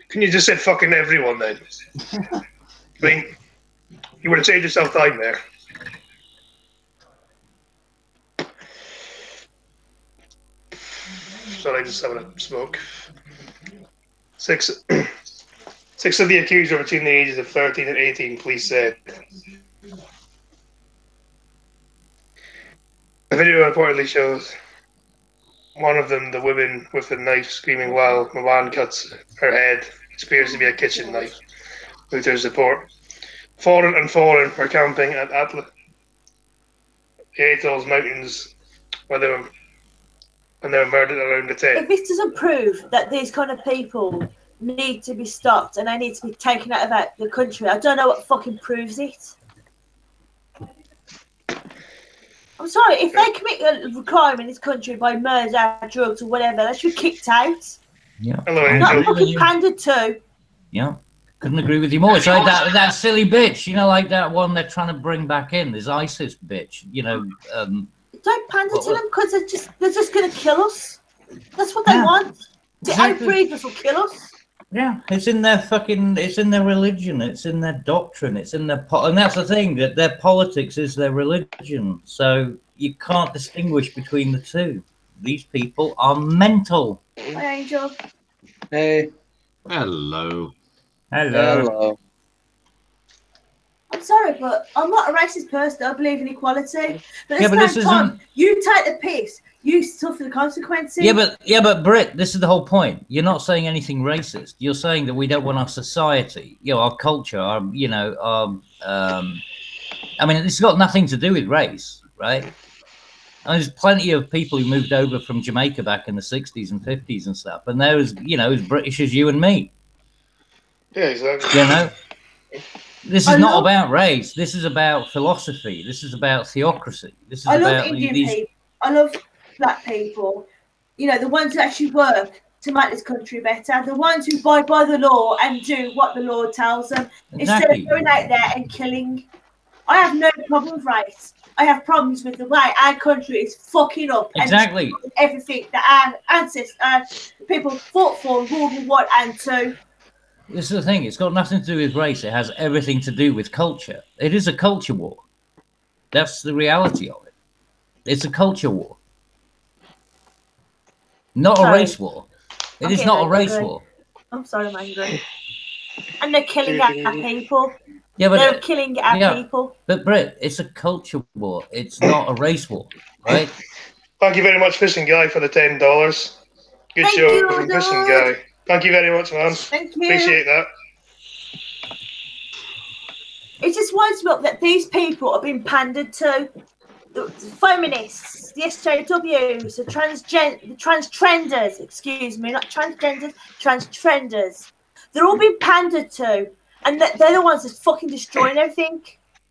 can you just say fucking everyone then? I mean, you would have saved yourself time there. Sorry, just having a smoke. Six of the accused were between the ages of 13 and 18, police said. The video reportedly shows one of them, the woman with the knife, screaming while the man cuts her head. It appears to be a kitchen knife. Reuters report. Foreign were camping at the Atolls Mountains when they were murdered around the tent. If this doesn't prove that these kind of people need to be stopped and they need to be taken out of the country, I don't know what fucking proves it. I'm sorry, if they commit a crime in this country by murder, drugs, or whatever, they should be kicked out. Yeah. Hello, Not fucking pandered to. Yeah. Couldn't agree with you more. It's like that silly bitch, like that one they're trying to bring back in, this ISIS bitch, Don't pander to them because they're just going to kill us. That's what they want. To outbreed us or kill us. Yeah, it's in their religion, it's in their doctrine, it's in their and that's the thing, that their politics is their religion. So you can't distinguish between the two. These people are mental. Hi, Angel. Hey. Hello. Hello. I'm sorry, but I'm not a racist person. I believe in equality. But Yeah, at but the this same time, isn't- you take the piss. You suffer the consequences. Yeah, but Britt, this is the whole point. You're not saying anything racist. You're saying that we don't want our society, our culture, I mean, it's got nothing to do with race, right? And there's plenty of people who moved over from Jamaica back in the 60s and 50s and stuff, and they're as British as you and me. Yeah, exactly. This is not about race. This is about philosophy. This is about theocracy. This is I about love Indian people. I love black people. The ones who actually work to make this country better. The ones who abide by the law and do what the law tells them. Instead of going out there and killing. I have no problem with race. I have problems with the way our country is fucking up. Exactly. And everything that our ancestors, people fought for World War I and II. This is the thing. It's got nothing to do with race. It has everything to do with culture. It is a culture war. That's the reality of it. It's a culture war. Not a race war. It is not a race war. I'm sorry, I'm angry. And they're killing our people. Yeah, but they're killing our people. But Britt, it's a culture war. It's not a race war, right? Thank you very much, Fishing Guy, for the $10. Good Thank show you, from Fishing Guy. Thank you very much, man. Thank you. Appreciate that. It just winds me up that these people are being pandered to. The feminists, the SJWs, the transtrenders, excuse me, not transgenders, transtrenders. They're all being pandered to, and they're the ones that's fucking destroying everything.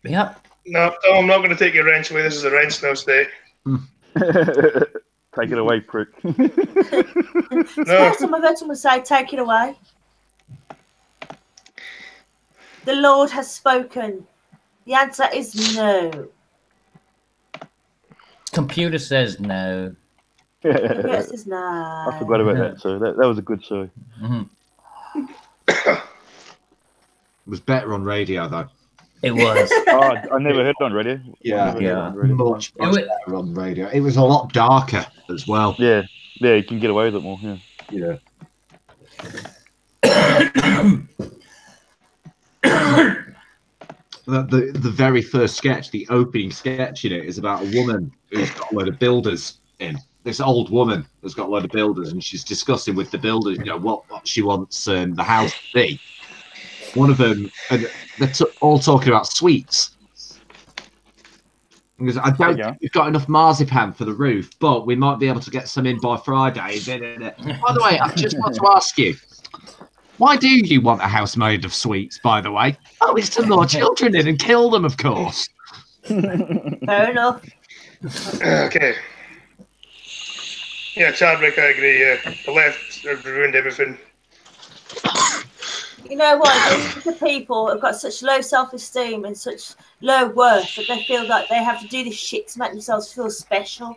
Yep. No, I'm not going to take your wrench away. This is a wrench now, state. Take it away, prick. It's the first time I've heard someone say, take it away. The Lord has spoken. The answer is no. Computer says no. Computer says no. I forgot about that, so that was a good show. Mm-hmm. It was better on radio, though. It was. Oh, I never heard it on radio. Much better on radio. It was a lot darker as well. Yeah, you can get away with it more. Yeah. The very first sketch, the opening sketch in it, is about a woman who's got a load of builders in. This old woman has got a load of builders, and she's discussing with the builders, what she wants the house to be. One of them, and they're all talking about sweets. Because I don't think we've got enough marzipan for the roof, but we might be able to get some in by Friday. By the way, I just want to ask you, why do you want a house made of sweets, by the way? Oh, it's to lure children in and kill them, of course. Fair enough. Okay. Yeah, Chadwick, I agree. The left have ruined everything. You know what? These people have got such low self-esteem and such low worth that they feel like they have to do this shit to make themselves feel special.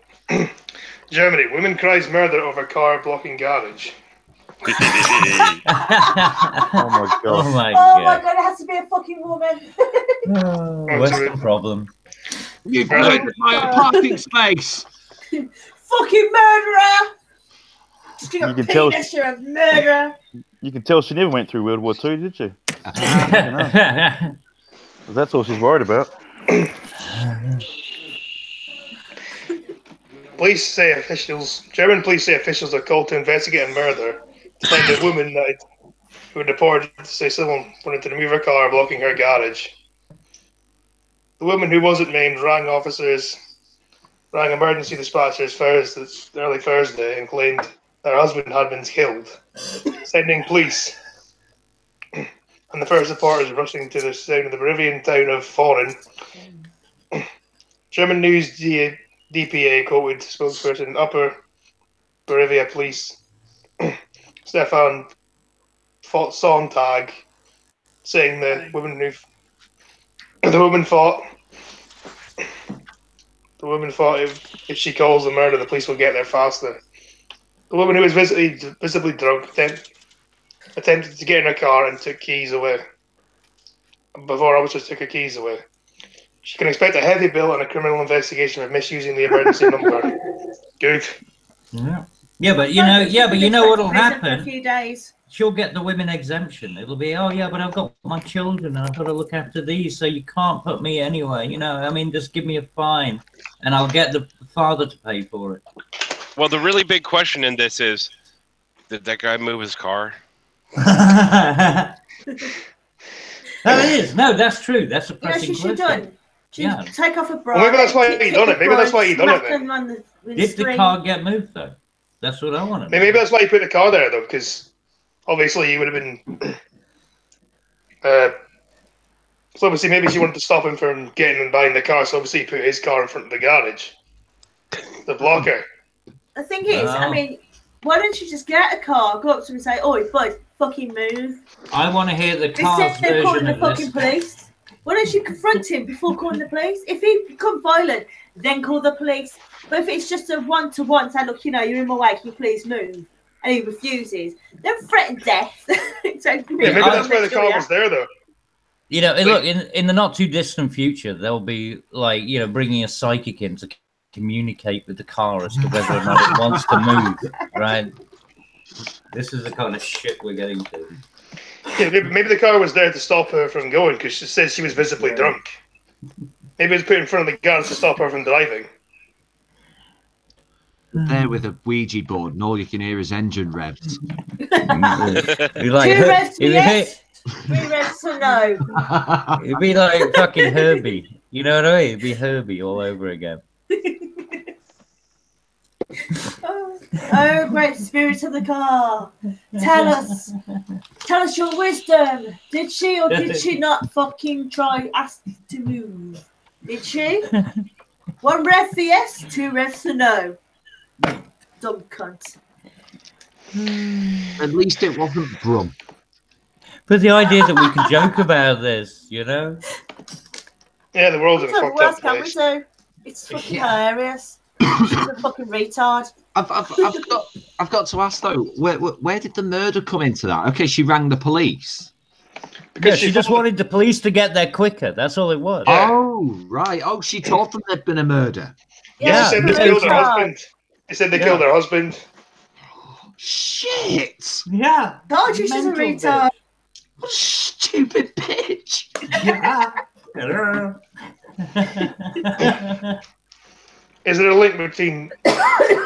Germany, woman cries murder over car blocking garage. Oh my god! Oh my god! It has to be a fucking woman. What's the problem? You've murdered my parking space. Fucking murderer! You can tell. You're a murderer. You can tell she never went through World War II, did she? That's all she's worried about. German police say officials are called to investigate a murder to find a woman who had reported to say someone wanted to remove her car blocking her garage. The woman, who wasn't named, rang emergency dispatchers early Thursday and claimed her husband had been killed, sending police and the first reporters rushing to the scene of the Bavarian town of Foren. German news DPA quoted spokesperson Upper Bavaria Police Stefan Sonntag, saying the woman thought if she calls the murder, the police will get there faster. The woman, who was visibly drunk, attempted to get in her car and took keys away. Before officers took her keys away. She can expect a heavy bill and a criminal investigation for misusing the emergency number. Good. Yeah, but you know what'll happen? A few days. She'll get the women exemption. It'll be, oh yeah, but I've got my children and I've got to look after these, so you can't put me anyway. Just give me a fine, and I'll get the father to pay for it. Well, the really big question in this is, did that guy move his car? That is. No, that's true. That's a pressing question. Done. Take off a bra. Well, maybe that's why he done it. Maybe that's why he done it then. Did the car get moved, though? That's what I want to know. Maybe that's why he put the car there, though, because obviously he would have been... so obviously maybe she wanted to stop him from getting and buying the car, so obviously he put his car in front of the garage. The blocker. The thing is, why don't you just get a car, go up to him and say, "Oi, bud, fucking move." I want to hear the car's version calling the of fucking police. Why don't you confront him before calling the police? If he becomes violent, then call the police. But if it's just a one-to-one, say, "Look, you're in my way, can you please move?" and he refuses, don't threaten death. Maybe that's why the car was there, though. Look, in the not too distant future, they'll be bringing a psychic in to communicate with the car as to whether or not it wants to move, right? This is the kind of shit we're getting to. Yeah, maybe the car was there to stop her from going because she said she was visibly drunk. Maybe it was put in front of the garage to stop her from driving. There with a Ouija board, and all you can hear is engine revs. 3 refs to no. It'd be like fucking Herbie. You know what I mean? It'd be Herbie all over again. Oh, great spirit of the car. Tell us your wisdom. Did she or did she not fucking try ask to move? Did she? 1 ref for yes, 2 refs for no. Dumb cunt. At least it wasn't Brum. But the idea that we can joke about this, you know? Yeah, the world's in a What fucked else up can we place. do? It's fucking hilarious. She's a fucking retard. I've got to ask though, where did the murder come into that? Okay, she rang the police. Yeah, she just wanted the police to get there quicker. That's all it was. Yeah. Oh, right. Oh, she told them there'd been a murder. Yeah, She said they she's a killed her retard. husband. They said they killed her husband. Shit! Yeah. Told you she's a Mental retard. What a stupid bitch! Yeah. Is there a link between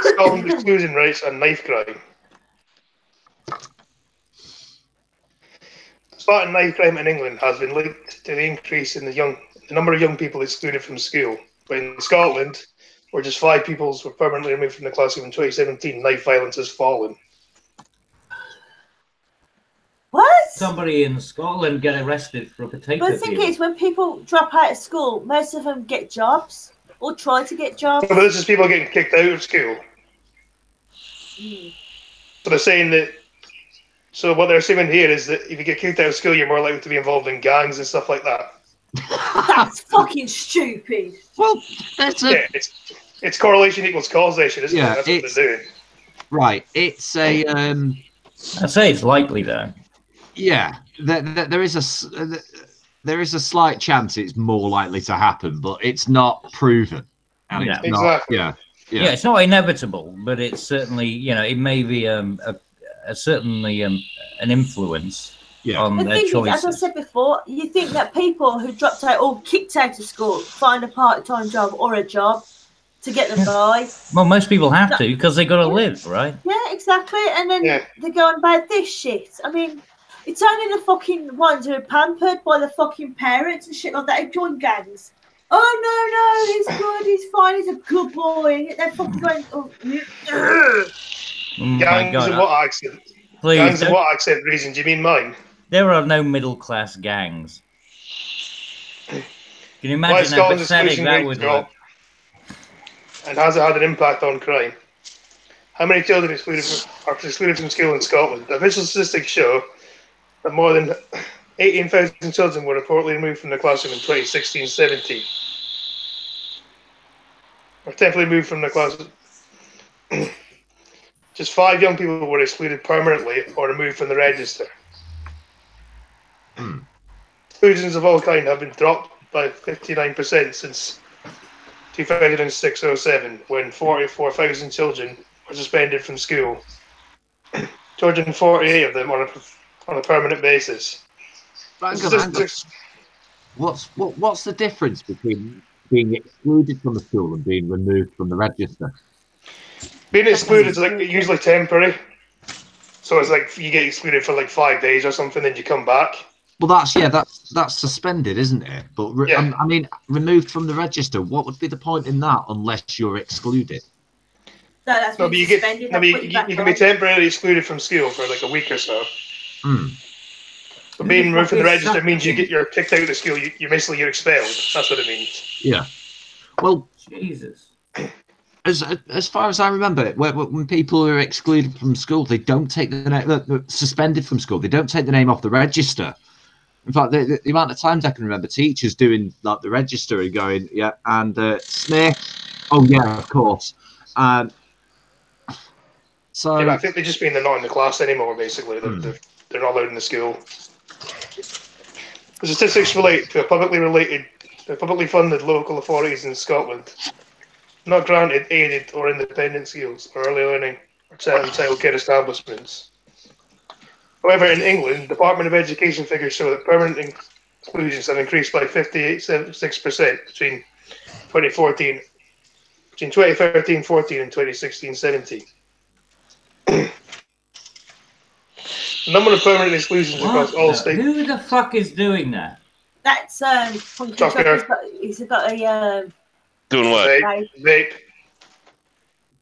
Scotland's exclusion rates and knife crime? Spartan knife crime in England has been linked to the increase in the number of young people excluded from school. But in Scotland, where just 5 pupils were permanently removed from the classroom in 2017, knife violence has fallen. What? Somebody in Scotland get arrested for a potato But the thing peel. is, when people drop out of school, most of them get jobs or try to get jobs. But this is people getting kicked out of school. So they're saying that. So what they're assuming here is that if you get kicked out of school, you're more likely to be involved in gangs and stuff like that. That's fucking stupid. Well, that's a... Yeah, it's correlation equals causation, isn't Yeah, it? That's what they're doing. Right, it's a... I'd say it's likely, though. Yeah, there is a slight chance it's more likely to happen, but it's not proven. And Yeah. it's not, Exactly. yeah. Yeah, it's not inevitable, but it's certainly, you know, it may be certainly an influence on The their thing is, choices. as I said before, you think that people who dropped out or kicked out of school find a part-time job or a job to get them by. Well, most people have to because they got to live, right? Yeah, exactly. And then they're going about this shit. I mean, it's only the fucking ones who are pampered by the fucking parents and shit like that who join gangs. Oh, no, he's good, he's fine, he's a good boy. They're fucking going, oh, My Gangs God, and what accent? please, Gangs and what accent reason? Do you mean mine? there are no middle-class gangs. Can you Why imagine is how Scotland's pathetic exclusion that rate would drop? look? And has it had an impact on crime? How many children are excluded from school in Scotland? The official statistics show that more than 18,000 children were reportedly removed from the classroom in 2016-17. Or temporarily removed from the classroom. Just 5 young people were excluded permanently or removed from the register. Exclusions of all kind have been dropped by 59% since 2006-07, when 44,000 children were suspended from school. 248 of them on a permanent basis. Hang on. What's the difference between being excluded from the school and being removed from the register? Being excluded is usually temporary. So it's like you get excluded for like 5 days or something, then you come back. Well, that's suspended, isn't it? But I mean, removed from the register. What would be the point in that unless you're excluded? No, that's No, but you can be temporarily excluded from school for like a week or so. But being removed from the register means you're kicked out of the school. You're expelled. That's what it means. Yeah. Well, Jesus. As far as I remember, when people are excluded from school, they don't take the name, suspended from school. They don't take the name off the register. In fact, the amount of times I can remember teachers doing like the register and going, yeah, and Smith, oh yeah, of course. So I think they just mean they're not in the class anymore. Basically, they're not allowed in the school. The statistics relate to publicly funded local authorities in Scotland, not granted, aided, or independent schools or early learning or childcare establishments. However, in England, Department of Education figures show that permanent exclusions have increased by 56% between 2013-14 and 2016-17. The Number of permanent exclusions across all What? states. Who the fuck is doing that? That's Funky Tucker. Chuck. He's got a Doing what? Vape.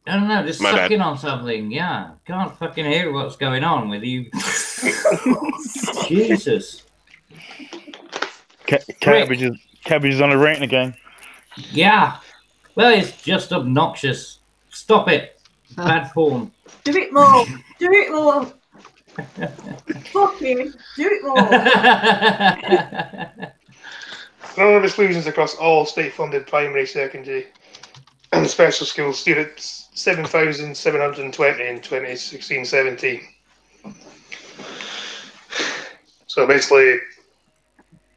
I don't know, just My bad. sucking on something. Yeah, can't fucking hear what's going on with you. Jesus. Cabbage is on a rant again. Yeah. Well, it's just obnoxious. Stop it. Bad form. Do it more. Do it more. Fuck him. Do it more. Number of exclusions across all state-funded primary, secondary, and special school students, 7,720 in 2016-17. So basically,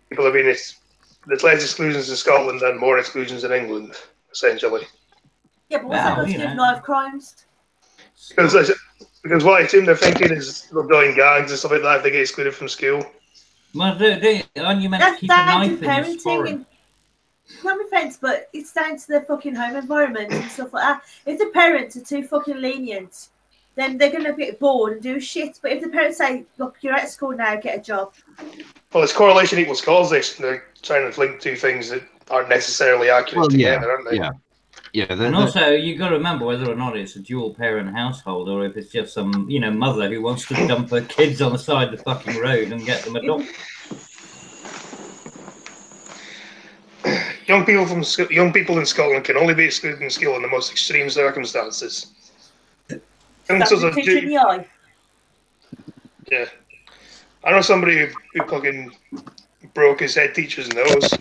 people have been, there's less exclusions in Scotland than more exclusions in England, essentially. Yeah, but what's that got to do with knife crimes? Because what I assume they're thinking is they're doing gags and stuff like that if they get excluded from school. Well, aren't you meant to keep a knife in your foreign? No offense, but it's down to their fucking home environment and stuff like that. If the parents are too fucking lenient, then they're going to get bored and do shit. But if the parents say, look, you're at school now, get a job. Well, it's correlation equals causation. They're trying to link two things that aren't necessarily accurate together, aren't they? Yeah. Yeah, and also, you've got to remember whether or not it's a dual-parent household or if it's just some, mother who wants to dump her kids on the side of the fucking road and get them adopted. Young people in Scotland can only be excluded from school in the most extreme circumstances. That's a pinch in the eye. Yeah. I know somebody who fucking broke his head teacher's nose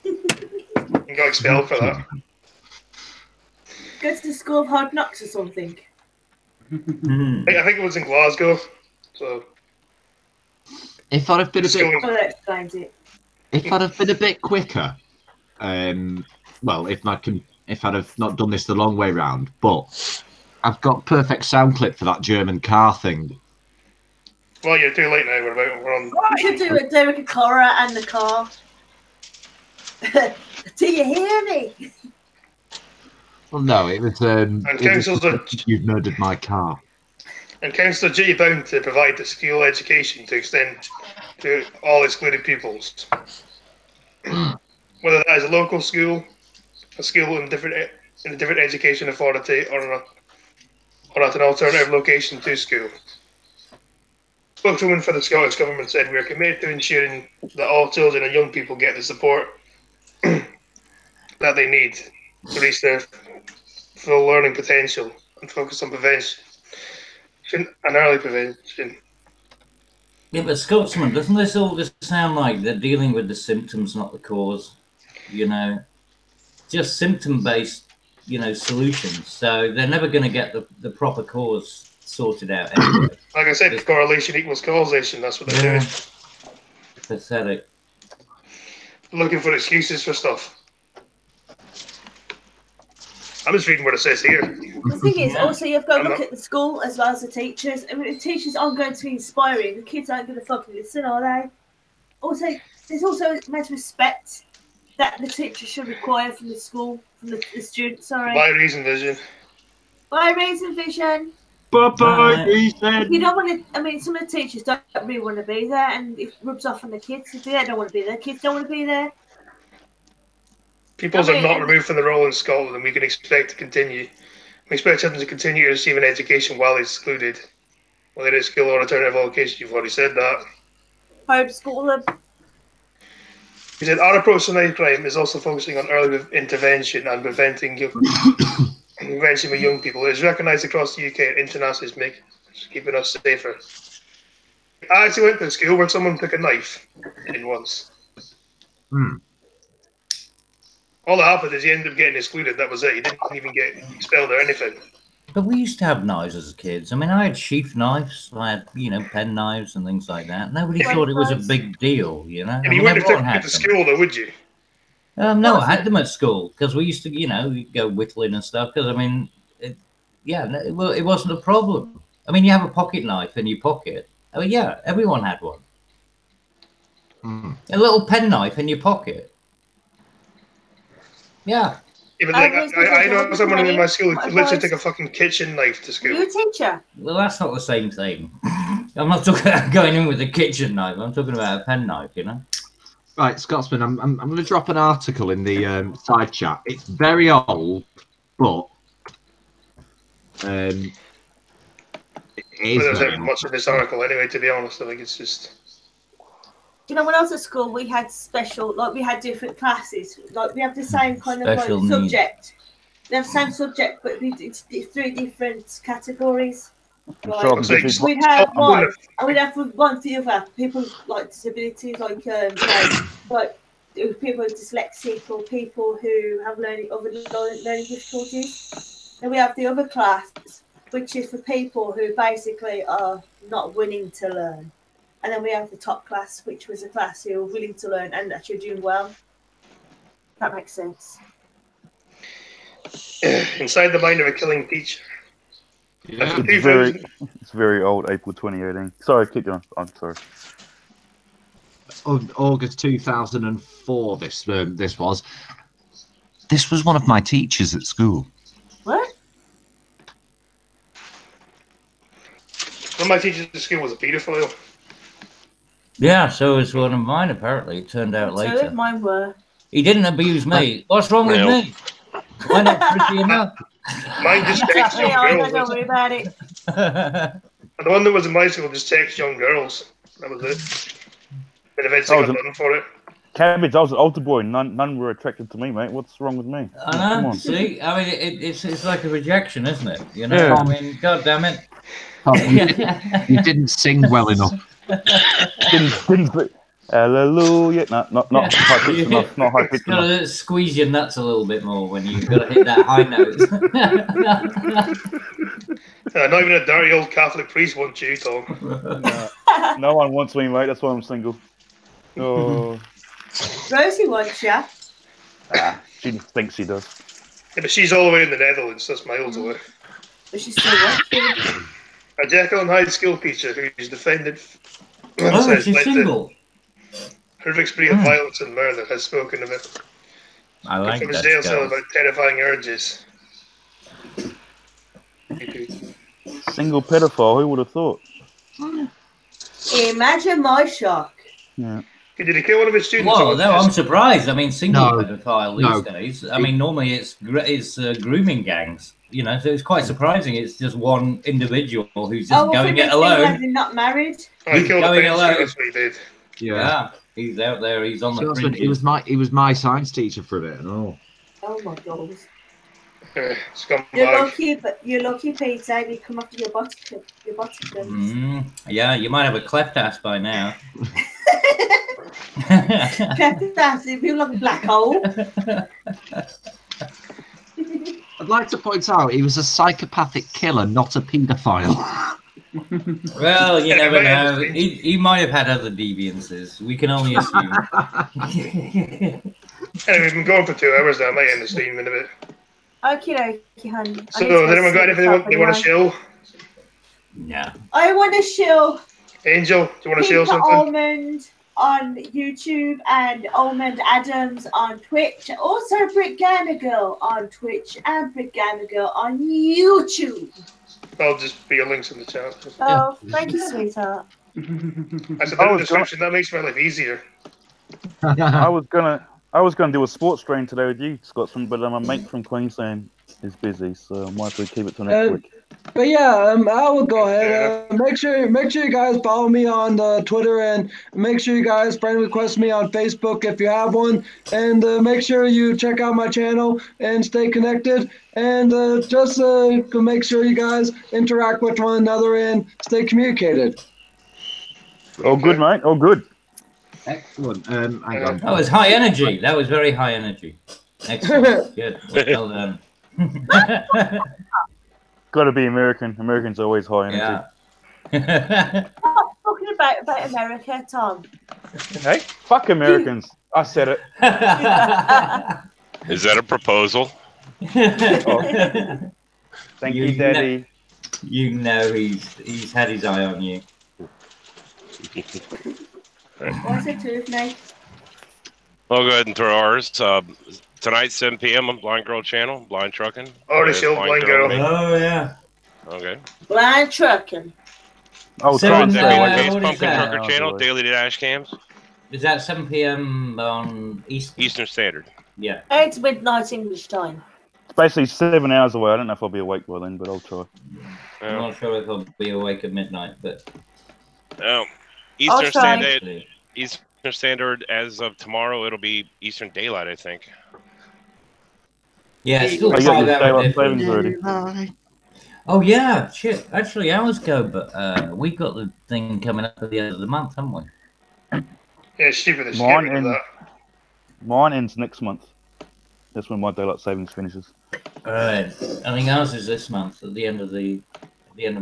and got expelled for that. Goes to the School of Hard Knocks or something. I think it was in Glasgow. So if I'd have been a bit, that explains it. If I'd have been a bit quicker, well, if I'd have not done this the long way round, but I've got perfect sound clip for that German car thing. Well, you're too late now. We're on. I should do it, Derek and Cora and the car. Do you hear me? Well, no, it was. You've murdered my car. And councils are duty bound to provide the school education to extend to all excluded pupils. Whether that is a local school, a school in a different education authority, or at an alternative location to school. Spokeswoman for the Scottish Government said, "We are committed to ensuring that all children and young people get the support that they need to reach their full learning potential and focus on prevention and early prevention." Yeah, but Scotsman, doesn't this all just sound like they're dealing with the symptoms, not the cause? Just symptom-based, solutions. So they're never going to get the proper cause sorted out anyway. Like I said, correlation equals causation. That's what they're doing. Pathetic. Looking for excuses for stuff. I'm just reading what it says here. The thing is, also, you've got to look at the school as well as the teachers. I mean, the teachers aren't going to be inspiring. The kids aren't going to fucking listen, are they? Also, there's also a measure of respect that the teacher should require from the school, from the students, sorry. By reason, vision. By reason, vision. Reason. You don't want to, I mean, some of the teachers don't really want to be there, and it rubs off on the kids. If they don't want to be there, kids don't want to be there. Pupils are not removed from the role in Scotland, and we can expect to continue. We expect children to continue to receive an education while excluded, whether it's school or alternative location. You've already said that. Homeschool them. He said, our approach to knife crime is also focusing on early intervention and preventing prevention with young people. It is recognised across the UK and internationally as keeping us safer. I actually went to a school where someone took a knife in once. All that happened is he ended up getting excluded. That was it. He didn't even get expelled or anything. But we used to have knives as kids. I mean, I had sheath knives. I had, pen knives and things like that. Nobody thought it was a big deal, Yeah, you wouldn't have taken them to school, though, would you? No, I had them at school because we used to, go whittling and stuff. Because, I mean, it wasn't a problem. I mean, you have a pocket knife in your pocket. I mean, yeah, everyone had one. A little pen knife in your pocket. Yeah. Yeah, but I know someone in my school who literally took a fucking kitchen knife to school. Are you a teacher? Well, that's not the same thing. I'm not talking about going in with a kitchen knife. I'm talking about a pen knife, you know. Right, Scotsman. I'm going to drop an article in the side chat. It's very old, but it is There's very not old. much in this article anyway, to be honest. I think it's just. You know, when I was at school, we had special, like we had different classes. Like we have the same kind of like Special needs. subject. We have the same subject, but it's 3 different categories. So Right. So different- We'd have I wonder one, and we'd have one for the other. People like disabilities, like people with dyslexic or people who have learning difficulties. Then we have the other class, which is for people who basically are not willing to learn. And then we have the top class, which was a class who are willing to learn and actually doing well. That makes sense. Inside the Mind of a Killing Teacher. Yeah. It's very old, April 2018. Sorry, keep going. I'm sorry. August 2004. This was. This was one of my teachers at school. What? One of my teachers at school was a paedophile. Yeah, so was one of mine. Apparently, it turned out So later. mine were. He didn't abuse me. What's wrong with me? Why not pretty enough? Mine just texts young girls. Don't worry about it. The one that was in my school just texts young girls. That was it. And eventually got done for it. Cabbage, I was an altar boy. None were attracted to me, mate. What's wrong with me? I Come know. on. See, I mean, it's like a rejection, isn't it? You know, Yeah. I mean, God damn it. You didn't sing well enough. Didn't hallelujah. Not high pitch enough. Not high pitch Got enough. to squeeze your nuts a little bit more when you've got to hit that high note. Not even a dirty old Catholic priest wants you, Tom. No one wants me, mate. That's why I'm single. Oh, Rosie wants you. she thinks she does. Yeah, but she's all the way in the Netherlands, that's miles away. But she's still working. A Jekyll and Hyde school teacher who's defended Oh, she's single. horrific spree of violence and murder has spoken of it. I like From his that jail cell girl. about terrifying urges. Single pedophile. Who would have thought? Imagine my shock. Yeah. Did he kill one of his students? Well, no, I'm surprised. I mean, single No. pedophile these days. I mean, normally it's grooming gangs, you know. So it's quite surprising. It's just one individual who's just going it alone. Not married. He killed a going pensioner, alone. that's what he did. Yeah, he's out there. He's on the Scotsman, fringes. he was my science teacher for a bit and all. Oh my god. Scumbag. You're lucky, Peter. You come after your bottom. Yeah, you might have a cleft ass by now. That's it. You look like a black hole. I'd like to point out he was a psychopathic killer, not a paedophile. Well, you never know. He might have had other deviances. We can only assume. Anyway, we've been going for 2 hours now. I might end the stream in a bit. Okay, honey. So, has anyone got anything they want to show? No. I want to show Angel, do you want to show Peter something? Almond on YouTube and Almond Adams on Twitch. Also, Brick Gamer Girl on Twitch and Brick Gamer Girl on YouTube. I'll just put your links in the chat. Oh, thank you, sweetheart. I said in the description. That makes my life easier. I was gonna do a sports stream today with you, Scotsman, but my mate from Queensland is busy, so I might have to keep it till next week. But yeah, I will go ahead. Make sure you guys follow me on Twitter, and make sure you guys friend request me on Facebook if you have one, and make sure you check out my channel and stay connected, and just make sure you guys interact with one another and stay communicated. All good, mate. All good. Excellent. Hang on. That was high energy. That was very high energy. Excellent. Good. Well done. Got to be American. Americans are always high energy. Yeah. Talking about America, Tom. Hey, fuck Americans. I said it. Is that a proposal? Thank you, Daddy. You know he's had his eye on you. What's it to, Nate? I'll go ahead and throw ours. Tonight, 7 p.m. on Blind Girl Channel, Blind Trucking. Already showed Blind Girl. Oh yeah. Okay. Blind Trucking. I'll So try and in, stay That'd be away. his what is Pumpkin that? Trucker channel, daily dash cams, Is that 7 p.m. on Eastern? Eastern Standard. Yeah. It's midnight English time. It's basically 7 hours away. I don't know if I'll be awake by then, but I'll try. I'm not sure if I'll be awake at midnight, but Eastern try. Standard. Eastern Standard as of tomorrow, it'll be Eastern Daylight, I think. yeah, it's still I got your 5 hour daylight savings difference. already. Oh yeah, shit. Actually, hours go, but we got the thing coming up at the end of the month, haven't we? Yeah, it's stupid. It's Mine getting rid of ends. that. Mine ends next month. That's when my daylight savings finishes. All right. I think ours is this month at the end of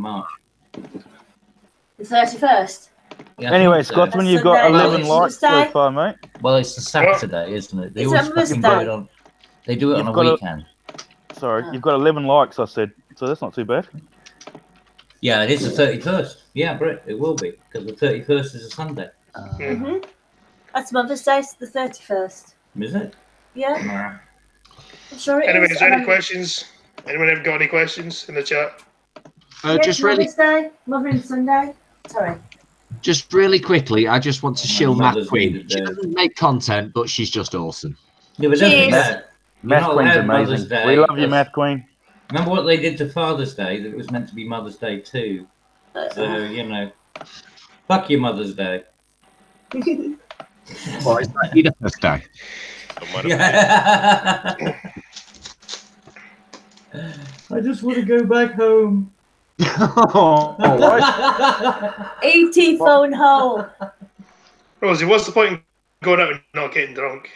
March. The 31st. Yeah, I Anyway, think so. Scotsman, you've Sunday. got Well, 11 it's likes so Tuesday. far, mate. Well, it's the Saturday, isn't it? They It's always a Mother's fucking do it Day. on. They do it on You've a got a- weekend. Sorry, you've got 11 likes, I said. So that's not too bad. Yeah, it is the 31st. Yeah, Brett, it will be because the 31st is a Sunday. That's Mother's Day, it's the 31st. Is it? Yeah, I'm sure it Anyway, is. is there any questions? Anyone ever got any questions in the chat? Yeah, Just really, Mother's Day, Mothering Sunday. Sorry. just really quickly, I just want to shill Matt Mother's Queen. needed She there. doesn't make content, but she's just awesome. Yeah, but don't Cheers. forget, Math not Queen's allowed Mother's amazing. Day. We love you, That's- Math Queen. Remember what they did to Father's Day? That it was meant to be Mother's Day too. So you know, fuck your Mother's Day. Well, it's not your birthday. Yeah. I just want to go back home. ET phone hole. Rosie, what's the point in going out and not getting drunk?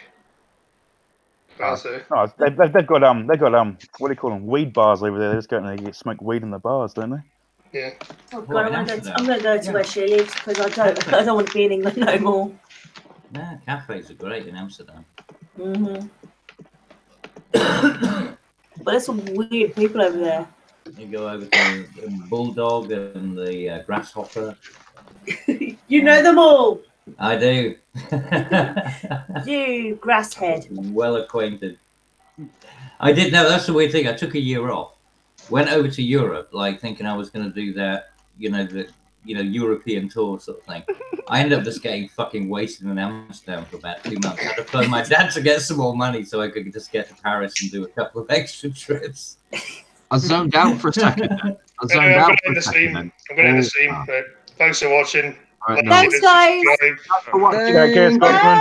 That's it. Oh, they've got what do you call them? Weed bars over there. They just go and they smoke weed in the bars, don't they? Yeah. Oh God, What, I'm in gonna Amsterdam? go to where she lives because I don't want to be in England no more. Yeah, cafes are great in Amsterdam. But there's some weird people over there. You go over to the bulldog and the grasshopper. You know them all. I do. You grasshead. Well acquainted. I did know. That's the weird thing. I took a year off. Went over to Europe, like thinking I was going to do that, European tour sort of thing. I ended up just getting fucking wasted in Amsterdam for about 2 months. I had to phone my dad to get some more money so I could just get to Paris and do a couple of extra trips. I zoned out for a second. I zoned Anyway, I'm out going to for end a the stream. second. I'm going to end the stream. Right. Thanks for watching. All right, Like, no. Thanks, share, guys. subscribe. Take care, Scotsman.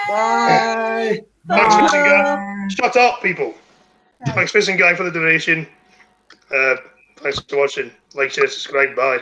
Bye. Thanks, Missing Guy. Shut up, people. Thanks, Missing Guy, for the donation. Thanks for watching. Like, share, subscribe. Bye.